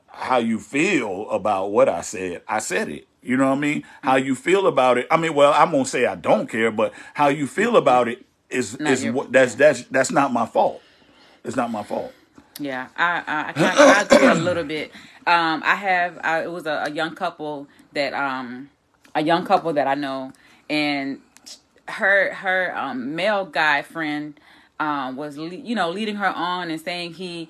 how you feel about what I said. I said it. You know what I mean? How you feel about it. I mean, well, I'm gonna say I don't care, but how you feel about it Not is your, what yeah. that's not my fault. It's not my fault. Yeah, I agree a little bit. It was a young couple that I know, and her male guy friend was leading her on and saying he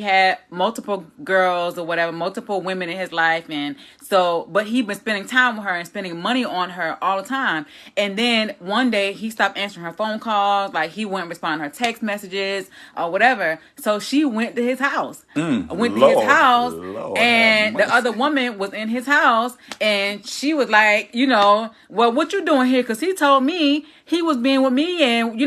had multiple girls or whatever, multiple women in his life, and so but he been spending time with her and spending money on her all the time. And then one day he stopped answering her phone calls, like he wouldn't respond to her text messages or whatever. So she went to his house. Lord have And the other mercy. woman was in his house, and she was like, well, what you doing here? Because he told me he was being with me, and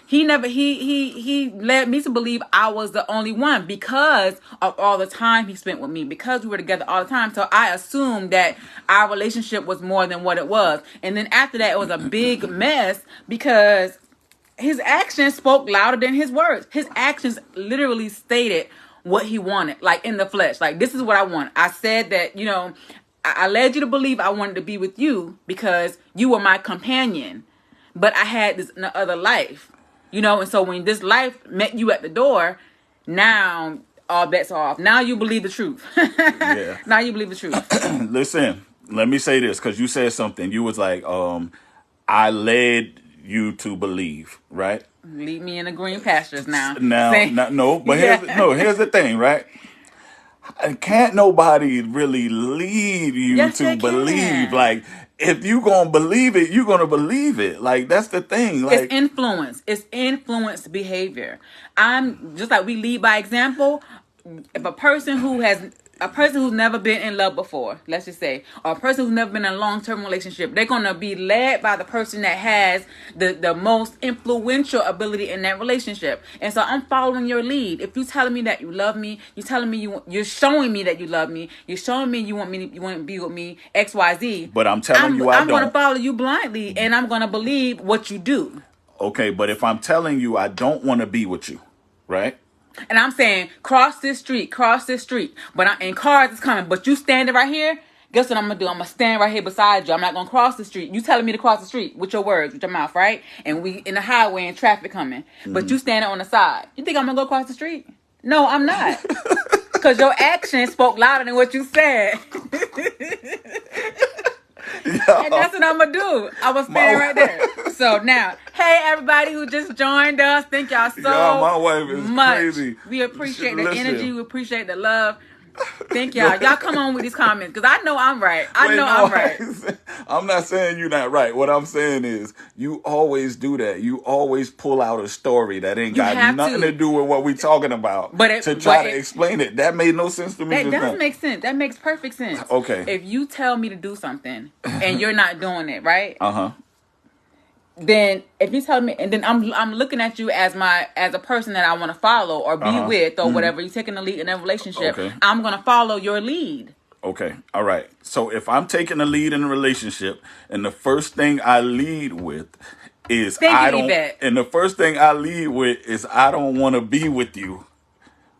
he led me to believe I was the only one because of all the time he spent with me, because we were together all the time. So I assumed that our relationship was more than what it was. And then after that, it was a big mess because his actions spoke louder than his words. His actions literally stated what he wanted, like in the flesh. Like, this is what I want. I said that, I led you to believe I wanted to be with you because you were my companion, but I had this other life, and so when this life met you at the door, now all bets are off. Now you believe the truth. Yeah. Now you believe the truth. Listen, let me say this, because you said something. You was like, I led you to believe, right? Lead me in the green pastures now. Now, Say, no, but yeah. here's the thing, right? Can't nobody really lead you Yes, to they believe. can. Like, if you gonna believe it, you gonna believe it. Like, that's the thing. It's Like, influence. It's influenced behavior. I'm just like we lead by example. If a person who's never been in love before, let's just say, or a person who's never been in a long-term relationship, they're gonna be led by the person that has the most influential ability in that relationship. And so I'm following your lead. If you're telling me that you love me, you're telling me you're showing me that you love me, you're showing me you want to be with me, XYZ. but I'm telling you, I I'm gonna don't. follow you blindly, and I'm gonna believe what you do. Okay, but if I'm telling you I don't want to be with you, right? And I'm saying, cross this street. And cars is coming, but you standing right here. Guess what I'm gonna do? I'm gonna stand right here beside you. I'm not gonna cross the street. You telling me to cross the street with your words, with your mouth, right? And we in the highway and traffic coming, but you standing on the side. You think I'm gonna go across the street? No, I'm not. because your actions spoke louder than what you said. And that's what I'm gonna do. I was standing right there. So now, hey everybody who just joined us, thank y'all so my wife is much. crazy. We appreciate the Listen. energy. We appreciate the love. Thank y'all. Y'all come on with these comments because I know I'm right. I'm right. I'm not saying you're not right. What I'm saying is you always do that. You always pull out a story that ain't got nothing to do with what we talking about to try to explain it. That made no sense to me. That does make sense. That makes perfect sense. Okay. If you tell me to do something and you're not doing it, right? Uh-huh. Then if you tell me, and then I'm looking at you as a person that I want to follow or be with or whatever, you're taking the lead in a relationship. Okay. I'm gonna follow your lead. Okay, all right. So if I'm taking the lead in a relationship, and the first thing I lead with is I don't want to be with you.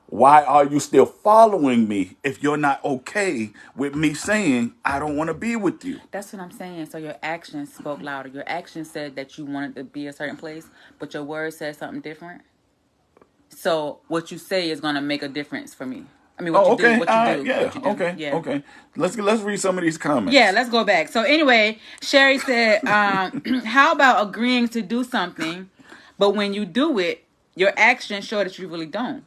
Why are you still following me if you're not okay with me saying I don't want to be with you? That's what I'm saying. So your actions spoke louder. Your actions said that you wanted to be a certain place, but your words said something different. So what you say is going to make a difference for me. I mean, what you do. Okay. Let's read some of these comments. Yeah, let's go back. So anyway, Sherry said, how about agreeing to do something, but when you do it, your actions show that you really don't.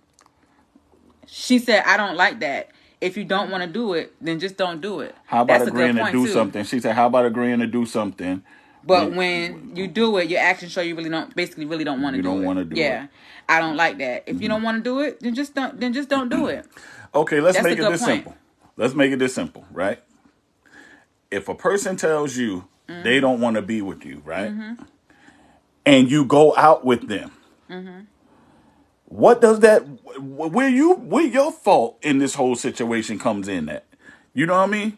She said, I don't like that. If you don't want to do it, then just don't do it. How about agreeing to do something? She said, how about agreeing to do something? But when you do it, your actions show you really don't want to do it. You don't want to do it. Yeah. I don't like that. If you don't want to do it, then just don't do it. Okay, let's make it this simple. Let's make it this simple, right? If a person tells you they don't want to be with you, right? And you go out with them. What does that, where your fault in this whole situation comes in at? You know what I mean?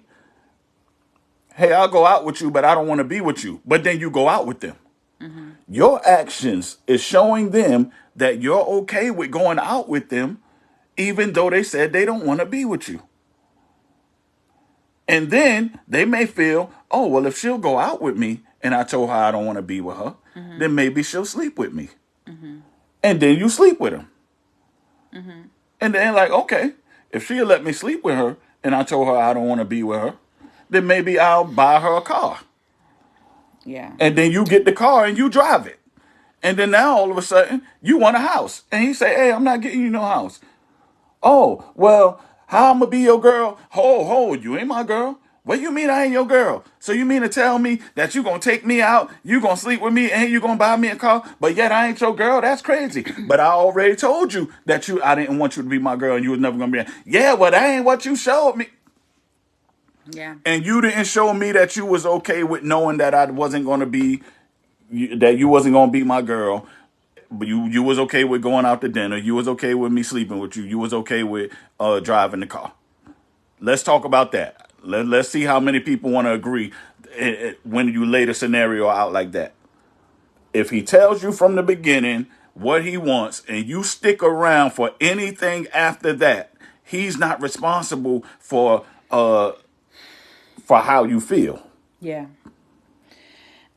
Hey, I'll go out with you, but I don't want to be with you. But then you go out with them. Your actions is showing them that you're okay with going out with them, even though they said they don't want to be with you. And then they may feel, oh, well, if she'll go out with me and I told her I don't want to be with her, then maybe she'll sleep with me. And then you sleep with him. And then like, okay, if she'll let me sleep with her and I told her I don't want to be with her, then maybe I'll buy her a car. Yeah. And then you get the car and you drive it. And then now all of a sudden you want a house. And he say, hey, I'm not getting you no house. Oh, well, how I'm going to be your girl? Ho, you ain't my girl. What you mean I ain't your girl? So you mean to tell me that you going to take me out, you going to sleep with me, and you going to buy me a car, but yet I ain't your girl? That's crazy. But I already told you that I didn't want you to be my girl and you was never going to be. Yeah, but that ain't what you showed me. Yeah. And you didn't show me that you was okay with knowing that I wasn't going to be, that you wasn't going to be my girl. But you was okay with going out to dinner. You was okay with me sleeping with you. You was okay with driving the car. Let's talk about that. Let's see how many people want to agree when you lay the scenario out like that. If he tells you from the beginning what he wants and you stick around for anything after that, he's not responsible for how you feel. Yeah.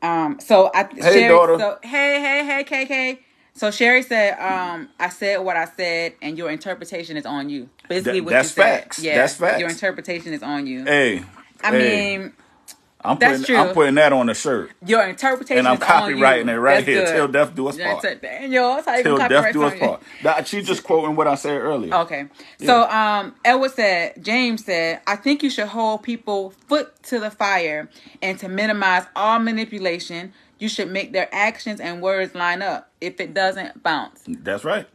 Hey, Sherry, daughter. Hey, KK. So Sherry said, I said what I said, and your interpretation is on you. Basically, what you said. Facts. Yeah, that's facts. Your interpretation is on you. Hey, I mean, that's true. I'm putting that on the shirt. Your interpretation is on you. And I'm copywriting it right here. Till death do us part. Daniel, that's how you Till can death do us part. She's just quoting what I said earlier. Okay. Yeah. So, Edward said, James said, I think you should hold people foot to the fire, and to minimize all manipulation, you should make their actions and words line up. If it doesn't, bounce. That's right.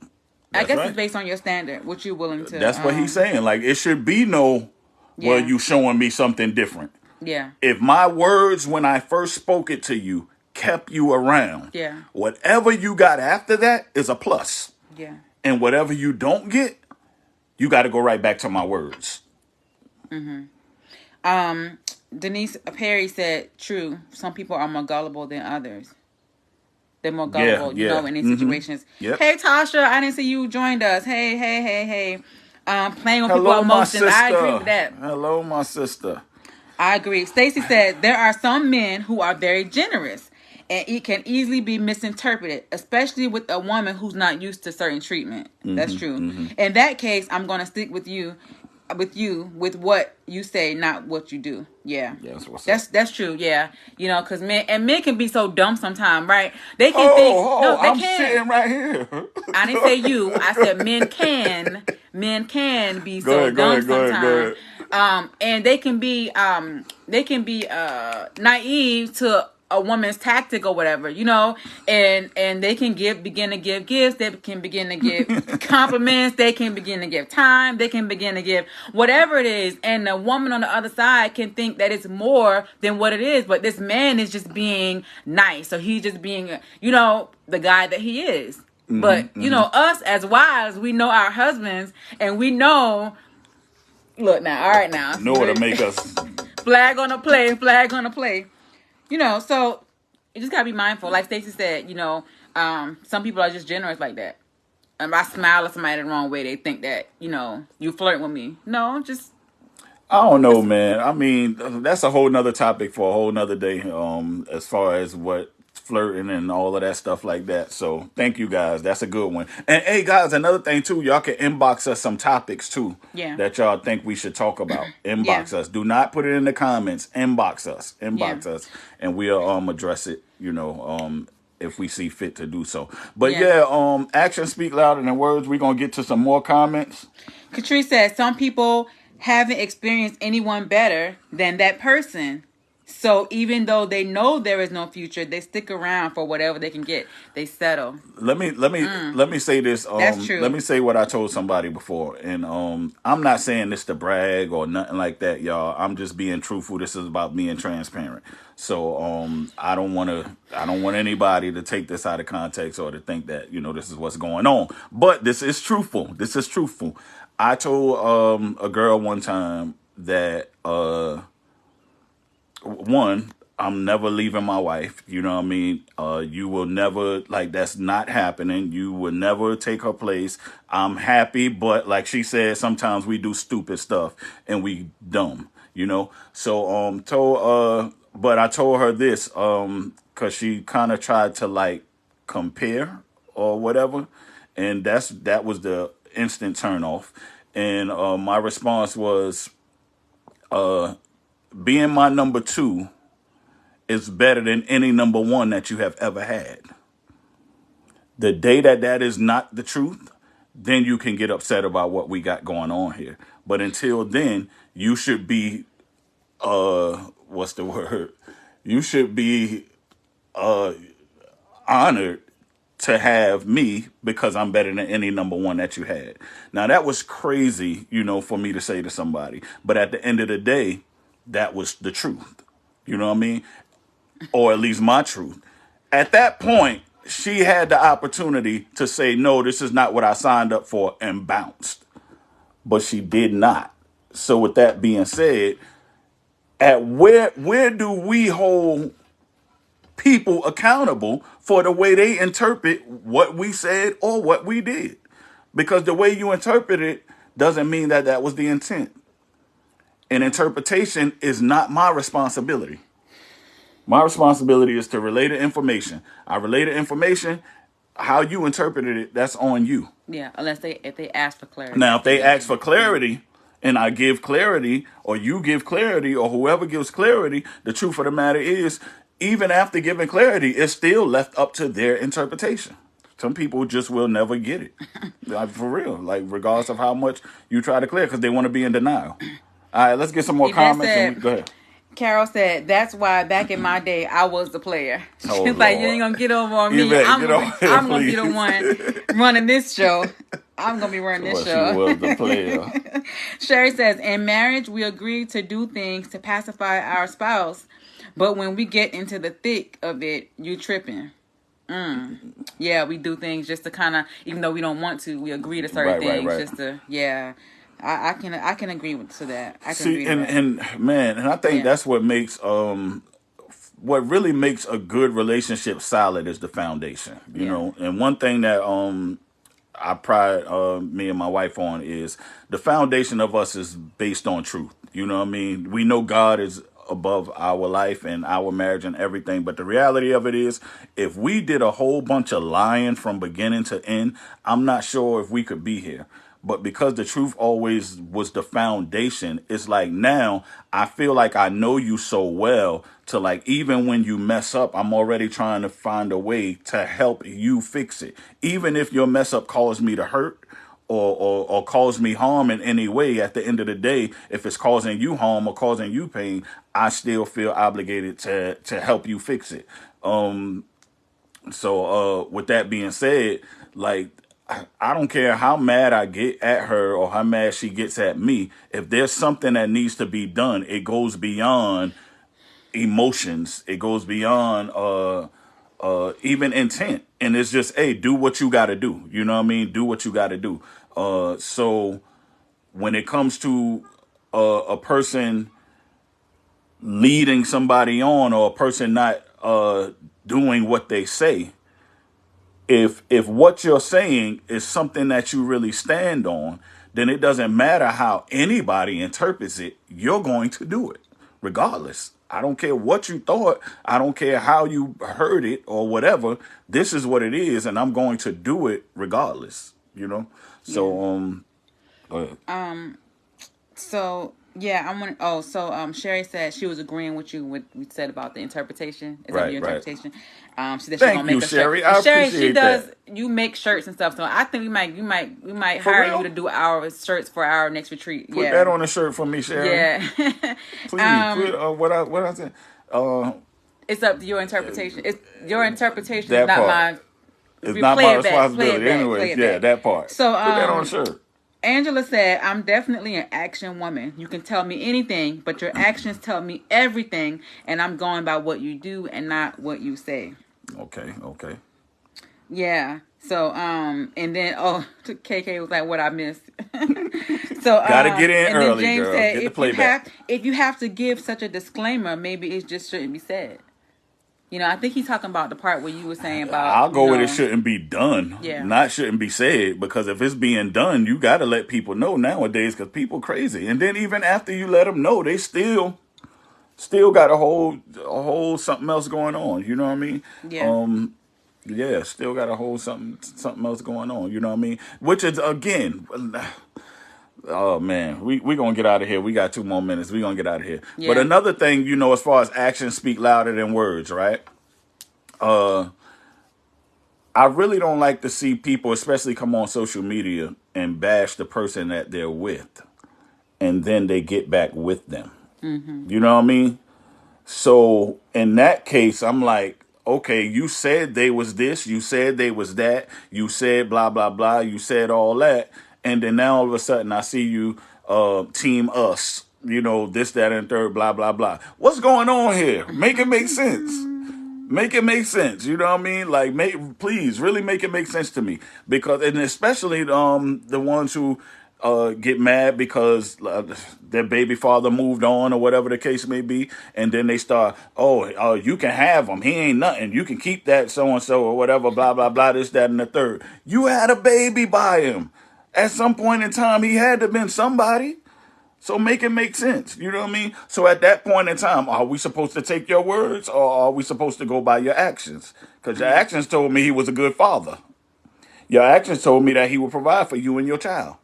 I guess it's based on your standard, what you're willing to. That's what he's saying. Like, it should be well, you showing me something different. Yeah. If my words when I first spoke it to you kept you around, whatever you got after that is a plus. Yeah. And whatever you don't get, you got to go right back to my words. Denise Perry said, true, some people are more gullible than others. They're more gullible, in these situations. Yep. Hey, Tasha, I didn't see you joined us. Hey. Playing with people's emotions. I agree with that. Hello, my sister. I agree. Stacy said, there are some men who are very generous and it can easily be misinterpreted, especially with a woman who's not used to certain treatment. That's true. In that case, I'm going to stick with you with what you say, not what you do. Yeah, Yes, what's that's true. Yeah, because men can be so dumb sometimes, right? They can think Oh, they I'm can. sitting right here. I didn't say you. I said men can be Go so ahead, dumb go sometimes. ahead. And they can be naive to a woman's tactic or whatever, and they can begin to give gifts, they can begin to give compliments, they can begin to give time, they can begin to give whatever it is, and the woman on the other side can think that it's more than what it is, but this man is just being nice, so he's just being the guy that he is. But us as wives, we know our husbands, and we know. Look now, all right now. Know what to make us. Flag on the play. So you just gotta be mindful. Like Stacey said, some people are just generous like that. If I smile at somebody the wrong way, they think that, you flirt with me. No, just I don't know, man. I mean, that's a whole nother topic for a whole nother day. As far as what flirting and all of that stuff like that. So thank you guys. That's a good one. And hey guys, another thing too, y'all can inbox us some topics too that y'all think we should talk about. Inbox us. Do not put it in the comments. Inbox us. Us, and we'll address it. If we see fit to do so. But actions speak louder than words. We're gonna get to some more comments. Catrice says some people haven't experienced anyone better than that person. So even though they know there is no future, they stick around for whatever they can get. They settle. Let me say this. That's true. Let me say what I told somebody before, and I'm not saying this to brag or nothing like that, y'all. I'm just being truthful. This is about being transparent. So I don't want anybody to take this out of context or to think that this is what's going on. But this is truthful. I told a girl one time that one, I'm never leaving my wife. You know what I mean? You will never, that's not happening. You will never take her place. I'm happy, but like she said, sometimes we do stupid stuff and we dumb, So, but I told her this, cause she kind of tried to compare or whatever. And that was the instant turn off. And, my response was, being my number two is better than any number one that you have ever had. The day that is not the truth, then you can get upset about what we got going on here. But until then, you should be, what's the word? You should be honored to have me because I'm better than any number one that you had. Now, that was crazy, for me to say to somebody. But at the end of the day, that was the truth. You know what I mean? Or at least my truth. At that point, she had the opportunity to say, no, this is not what I signed up for, and bounced. But she did not. So with that being said, where do we hold people accountable for the way they interpret what we said or what we did? Because the way you interpret it doesn't mean that was the intent. And interpretation is not my responsibility. My responsibility is to relay the information. I relay the information. How you interpreted it, that's on you. Yeah, if they ask for clarity. Now, if they ask for clarity and I give clarity or you give clarity or whoever gives clarity, the truth of the matter is, even after giving clarity, it's still left up to their interpretation. Some people just will never get it. For real. Regardless of how much you try to clear because they want to be in denial. All right, let's get some more comments. Go ahead. Carol said, that's why back in my day, I was the player. Oh, She's like, you ain't going to get over on me. I'm going to be the one running this show. I'm going to be running this show. She was the player. Sherry says, in marriage, we agree to do things to pacify our spouse. But when we get into the thick of it, you tripping. Yeah, we do things just to kind of, even though we don't want to, we agree to certain things just to, I can agree to that. I can agree to that. And I think that's what makes what really makes a good relationship solid is the foundation. You know, and one thing that I pride me and my wife on is the foundation of us is based on truth. You know what I mean? We know God is above our life and our marriage and everything. But the reality of it is, if we did a whole bunch of lying from beginning to end, I'm not sure if we could be here. But because the truth always was the foundation, it's like now I feel like I know you so well to like, even when you mess up, I'm already trying to find a way to help you fix it. Even if your mess up caused me to hurt or cause me harm in any way, at the end of the day, if it's causing you harm or causing you pain, I still feel obligated to help you fix it. So with that being said, like, I don't care how mad I get at her or how mad she gets at me. If there's something that needs to be done, it goes beyond emotions. It goes beyond even intent. And it's just, hey, do what you got to do. You know what I mean? Do what you got to do. So when it comes to a person leading somebody on, or a person not doing what they say, if what you're saying is something that you really stand on, then it doesn't matter how anybody interprets it, you're going to do it regardless. I don't care what you thought. I don't care how you heard it or whatever. This is what it is, and I'm going to do it regardless, you know? So, go ahead. So yeah, I'm gonna. Oh, so Sherry said she was agreeing with you what we said about the interpretation. Is that Right, your right. interpretation? She said she's Thank gonna make you, a Sherry. shirt. I And Sherry, she appreciate does. that. You make shirts and stuff. So I think we might For hire real? you to do our shirts for our next retreat. Put Yeah, that on a shirt for me, Sherry. yeah. Please. Put what I said. It's up to your interpretation. It's your interpretation. Is That not part. mine. It's not my responsibility. Play Anyways, it yeah, back. that part. So Put that on a shirt. Angela said, I'm definitely an action woman. You can tell me anything, but your actions tell me everything, and I'm going by what you do and not what you say. Okay. Yeah. So, and then, KK was like, what I missed. So, Gotta get in and early, then James girl. said, Get the playback. if you have to give such a disclaimer, maybe it just shouldn't be said. You know, I think he's talking about the part where you were saying about. I'll go with it shouldn't be done, Yeah. not shouldn't be said, because if it's being done, you got to let people know nowadays, because people crazy. And then even after you let them know, they still got a whole something else going on. You know what I mean? Yeah. Yeah, still got a whole something else going on. You know what I mean? Which is, again, oh man, we gonna get out of here. We got 2 more minutes. We gonna get out of here. Yeah. But another thing, you know, as far as actions speak louder than words, right? I really don't like to see people, especially come on social media and bash the person that they're with, and then they get back with them. Mm-hmm. You know what I mean? So in that case, I'm like, okay, you said they was this, you said they was that, you said blah, blah, blah, you said all that. And then now all of a sudden I see you team us, you know, this, that, and third, blah, blah, blah. What's going on here? Make it make sense. Make it make sense. You know what I mean? Like, please, really make it make sense to me. Because, and especially the ones who get mad because their baby father moved on or whatever the case may be, and then they start, you can have him, he ain't nothing, you can keep that so-and-so or whatever, blah, blah, blah, this, that, and the third. You had a baby by him. At some point in time, he had to have been somebody. So make it make sense. You know what I mean? So at that point in time, are we supposed to take your words, or are we supposed to go by your actions? Because your actions told me he was a good father. Your actions told me that he would provide for you and your child.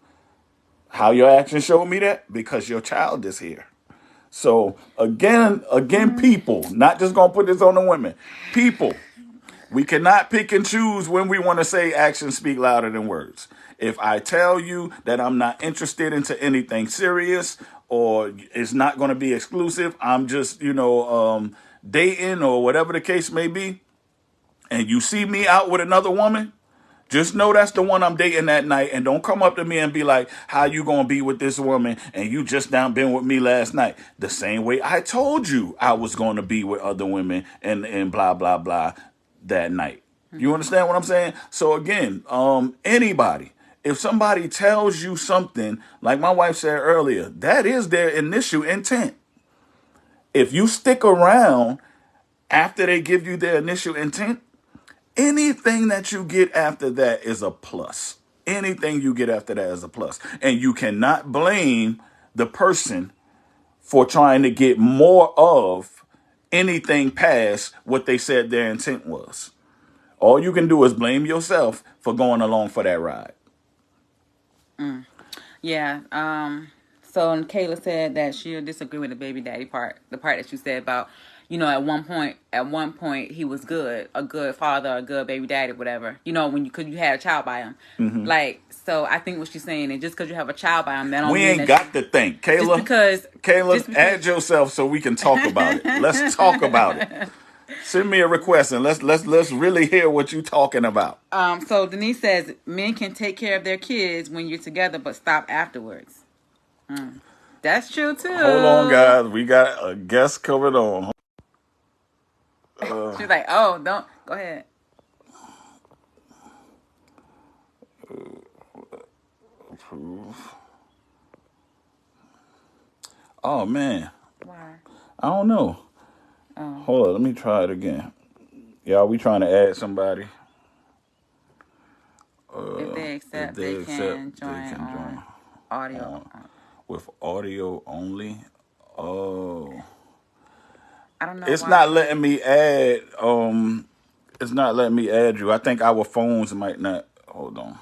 How your actions showed me that? Because your child is here. So again, people, not just going to put this on the women. People, we cannot pick and choose when we want to say actions speak louder than words. If I tell you that I'm not interested into anything serious, or it's not going to be exclusive, I'm just, dating or whatever the case may be, and you see me out with another woman, just know that's the one I'm dating that night, and don't come up to me and be like, how you going to be with this woman and you just down been with me last night? The same way I told you I was going to be with other women and blah, blah, blah that night. You understand what I'm saying? So again, anybody, if somebody tells you something, like my wife said earlier, that is their initial intent. If you stick around after they give you their initial intent, anything that you get after that is a plus. Anything you get after that is a plus. And you cannot blame the person for trying to get more of anything past what they said their intent was. All you can do is blame yourself for going along for that ride. Yeah. So Kayla said that she'll disagree with the baby daddy part, the part that you said about, at one point he was good, a good father, a good baby daddy, whatever. When you had a child by him, so I think what she's saying is just because you have a child by him, that don't We mean ain't that got to think, Kayla. Kayla, add yourself so we can talk about it. Let's talk about it. Send me a request and let's really hear what you talking about. So Denise says men can take care of their kids when you're together, but stop afterwards. That's true too. Hold on, guys. We got a guest coming on. She's like, "Oh, don't go ahead." Approve. Oh man. Why? I don't know. Hold on, let me try it again. Y'all, we trying to add somebody. If they accept, they can join audio. With audio only. Oh. I don't know. It's why. not letting me add. It's not letting me add you. I think our phones might not. Hold on.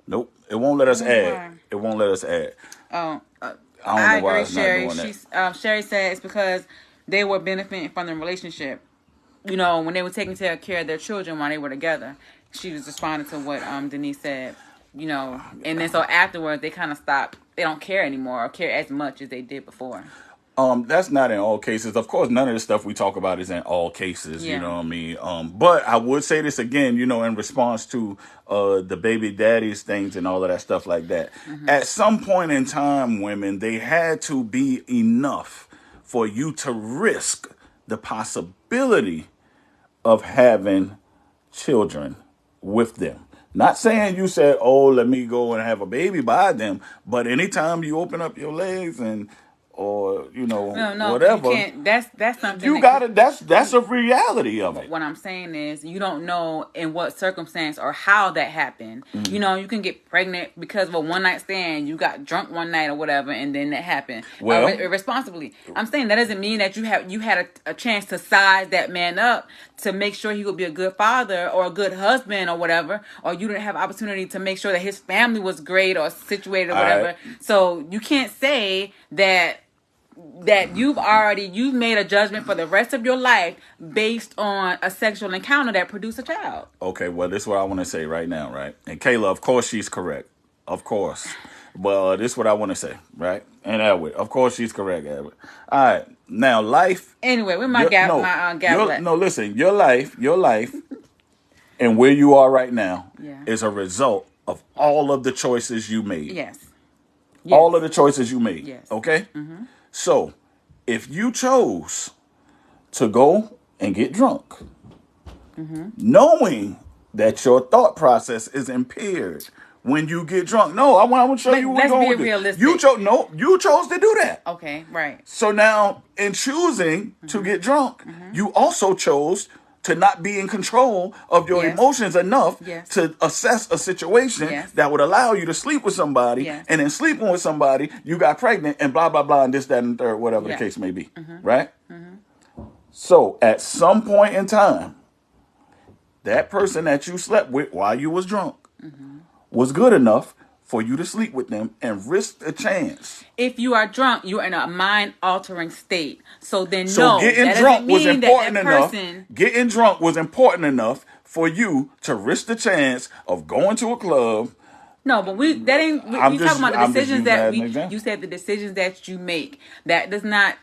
Nope. It won't let us add. Why? It won't let us add. Oh, I don't know why it's Sherry. not doing that. Sherry said it's because they were benefiting from the relationship. When they were taking care of their children while they were together. She was responding to what Denise said. And then so afterwards they kind of stopped. They don't care anymore or care as much as they did before. That's not in all cases. Of course, none of the stuff we talk about is in all cases. Yeah. You know what I mean? But I would say this again, in response to the baby daddies things and all of that stuff like that. Mm-hmm. At some point in time, women, they had to be enough for you to risk the possibility of having children with them. Not saying you said, oh, let me go and have a baby by them. But anytime you open up your legs or whatever, you can't. That's something you gotta. That's a reality of it. What I'm saying is, you don't know in what circumstance or how that happened. Mm-hmm. You can get pregnant because of a one night stand. You got drunk one night or whatever, and then that happened. Well, irresponsibly. I'm saying that doesn't mean that you had a chance to size that man up to make sure he would be a good father or a good husband or whatever, or you didn't have opportunity to make sure that his family was great or situated or whatever. Right. So you can't say that you've made a judgment for the rest of your life based on a sexual encounter that produced a child. Okay, well, this is what I want to say right now, right? And Kayla, of course, she's correct. Of course. But this is what I want to say, right? And Edward, of course, she's correct, Edward. All right, now life. Anyway, with my gap. No, listen, your life, and where you are right now is a result of all of the choices you made. Yes. All of the choices you made. Yes. Okay? Mm-hmm. So, if you chose to go and get drunk, knowing that your thought process is impaired when you get drunk. No, I want to show you what's going on. Let's be realistic. You chose to do that. Okay, right. So now, in choosing to get drunk, you also chose to not be in control of your emotions enough to assess a situation that would allow you to sleep with somebody, and in sleeping with somebody, you got pregnant and blah, blah, blah, and this, that, and the third, whatever the case may be, right? So at some point in time, that person that you slept with while you was drunk was good enough for you to sleep with them and risk a chance. If you are drunk, you're in a mind-altering state. So then, getting drunk was important enough. Getting drunk was important enough for you to risk the chance of going to a club. No, but we talking about the decisions that you said the decisions that you make. That does not.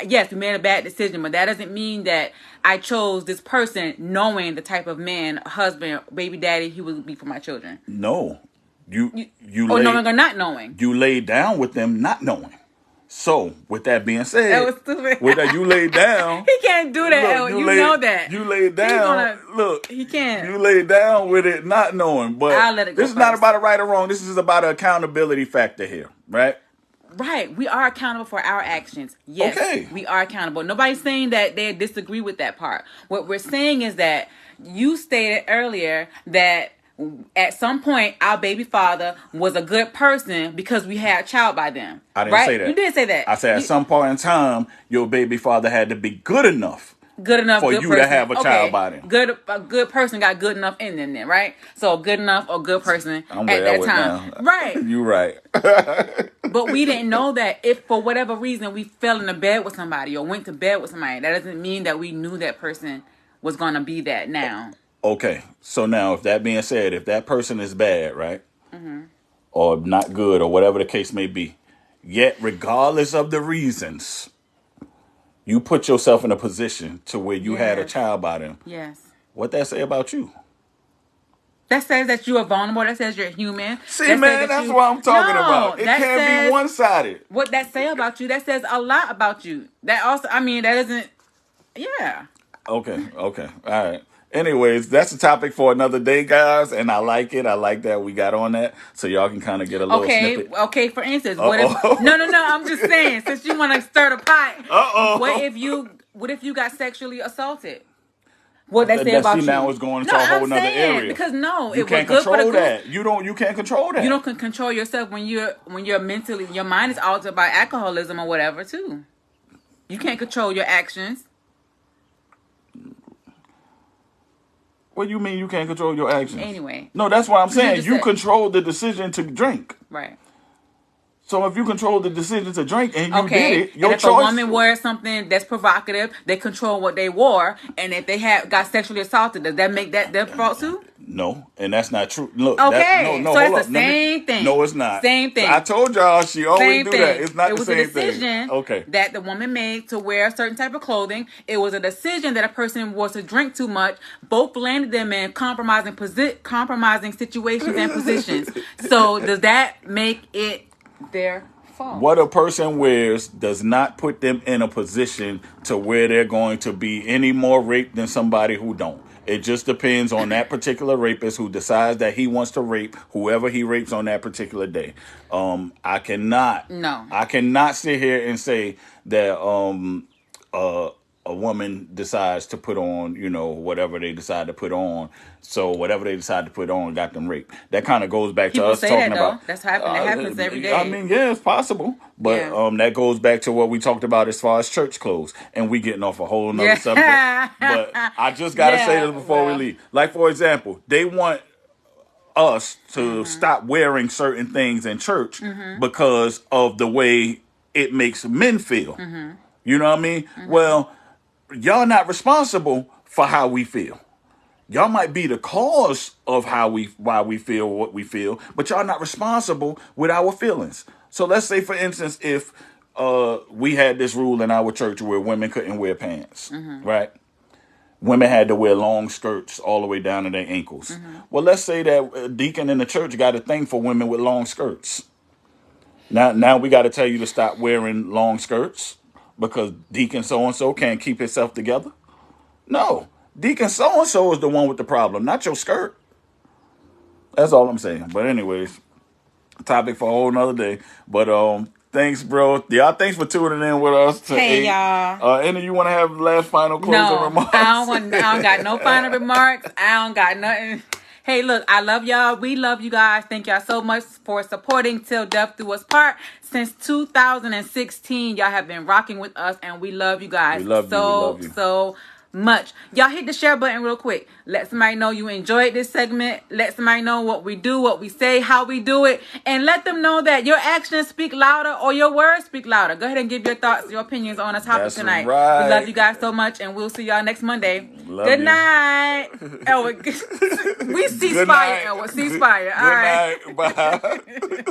Yes, we made a bad decision, but that doesn't mean that I chose this person knowing the type of man, husband, baby daddy he would be for my children. No. You knowing or not knowing. You laid down with them not knowing. So, with that being said, that was stupid. With that you laid down. He can't do that. Look, you know that. You laid down. He can't. You laid down with it not knowing. But I'll let it go this is not about a right or wrong. This is about an accountability factor here, right? Right. We are accountable for our actions. Yes. Okay. We are accountable. Nobody's saying that they disagree with that part. What we're saying is that you stated earlier that at some point our baby father was a good person because we had a child by them. I didn't say that. You did say that. I said at some point in time, your baby father had to be good enough for good you person. To have a child by them. A good person got good enough in them then, right? So good enough or good person I'm at that time. Now. Right. You right. But we didn't know that if for whatever reason we fell into bed with somebody or went to bed with somebody, that doesn't mean that we knew that person was going to be that now. Okay. So now, if that being said, if that person is bad, right? Mm-hmm. Or not good or whatever the case may be, yet regardless of the reasons, you put yourself in a position to where you had a child by them. Yes. What that say about you? That says that you are vulnerable. That says you're human. See, that's what I'm talking about. It can't be one-sided. What that say about you, that says a lot about you. That also, I mean, that isn't, yeah. Okay. All right. Anyways, that's a topic for another day, guys, and I like it. I like that we got on that, so y'all can kind of get a little snippet. Okay, for instance, what if... No, I'm just saying, since you want to stir the pot, what if you got sexually assaulted? What they say about you? Now it's going into a whole other area. Because you can't control that. You can't control that. You don't control yourself when you're mentally, your mind is altered by alcoholism or whatever too. You can't control your actions. What do you mean you can't control your actions? Anyway. No, that's what I'm saying. You control the decision to drink. Right. So if you control the decision to drink and you did it, your choice. If a woman wears something that's provocative, they control what they wore. And if they got sexually assaulted, does that make that their fault too? No, and that's not true. Look, okay, so it's the same thing. No, it's not. Same thing. I told y'all she always do that. It's not the same thing. It was a decision that the woman made to wear a certain type of clothing. It was a decision that a person was to drink too much. Both landed them in compromising situations and positions. So does that make it their fault? What a person wears does not put them in a position to where they're going to be any more raped than somebody who don't. It just depends on that particular rapist who decides that he wants to rape whoever he rapes on that particular day. I cannot sit here and say that a woman decides to put on, whatever they decide to put on. So whatever they decide to put on got them raped. That kind of goes back to us talking about. That's happening. That happens every day. I mean, yeah, it's possible. But that goes back to what we talked about as far as church clothes. And we getting off a whole nother subject. But I just got to say this before we leave. Like, for example, they want us to stop wearing certain things in church because of the way it makes men feel. You know what I mean? Well, y'all not responsible for how we feel. Y'all might be the cause of why we feel what we feel, but y'all not responsible with our feelings. So let's say, for instance, if we had this rule in our church where women couldn't wear pants, right? Women had to wear long skirts all the way down to their ankles. Well, let's say that a deacon in the church got a thing for women with long skirts. Now we got to tell you to stop wearing long skirts because deacon so-and-so can't keep himself together. No. Deacon so-and-so is the one with the problem, not your skirt. That's all I'm saying. But anyways, topic for a whole nother day. But thanks, bro. Y'all, thanks for tuning in with us. Hey, y'all. Any of you want to have last final closing remarks? I don't got no final remarks. I don't got nothing. Hey, look, I love y'all. We love you guys. Thank y'all so much for supporting Till Death Do Us Part. Since 2016, y'all have been rocking with us, and we love you guys. We love you. So much. Y'all hit the share button real quick. Let somebody know you enjoyed this segment. Let somebody know what we do, what we say, how we do it, and let them know that your actions speak louder or your words speak louder. Go ahead and give your thoughts, your opinions on the topic tonight. Right. We love you guys so much, and we'll see y'all next Monday. Good night. Elwood. We ceasefire, Elwood. Ceasefire. All right. Good night. Bye.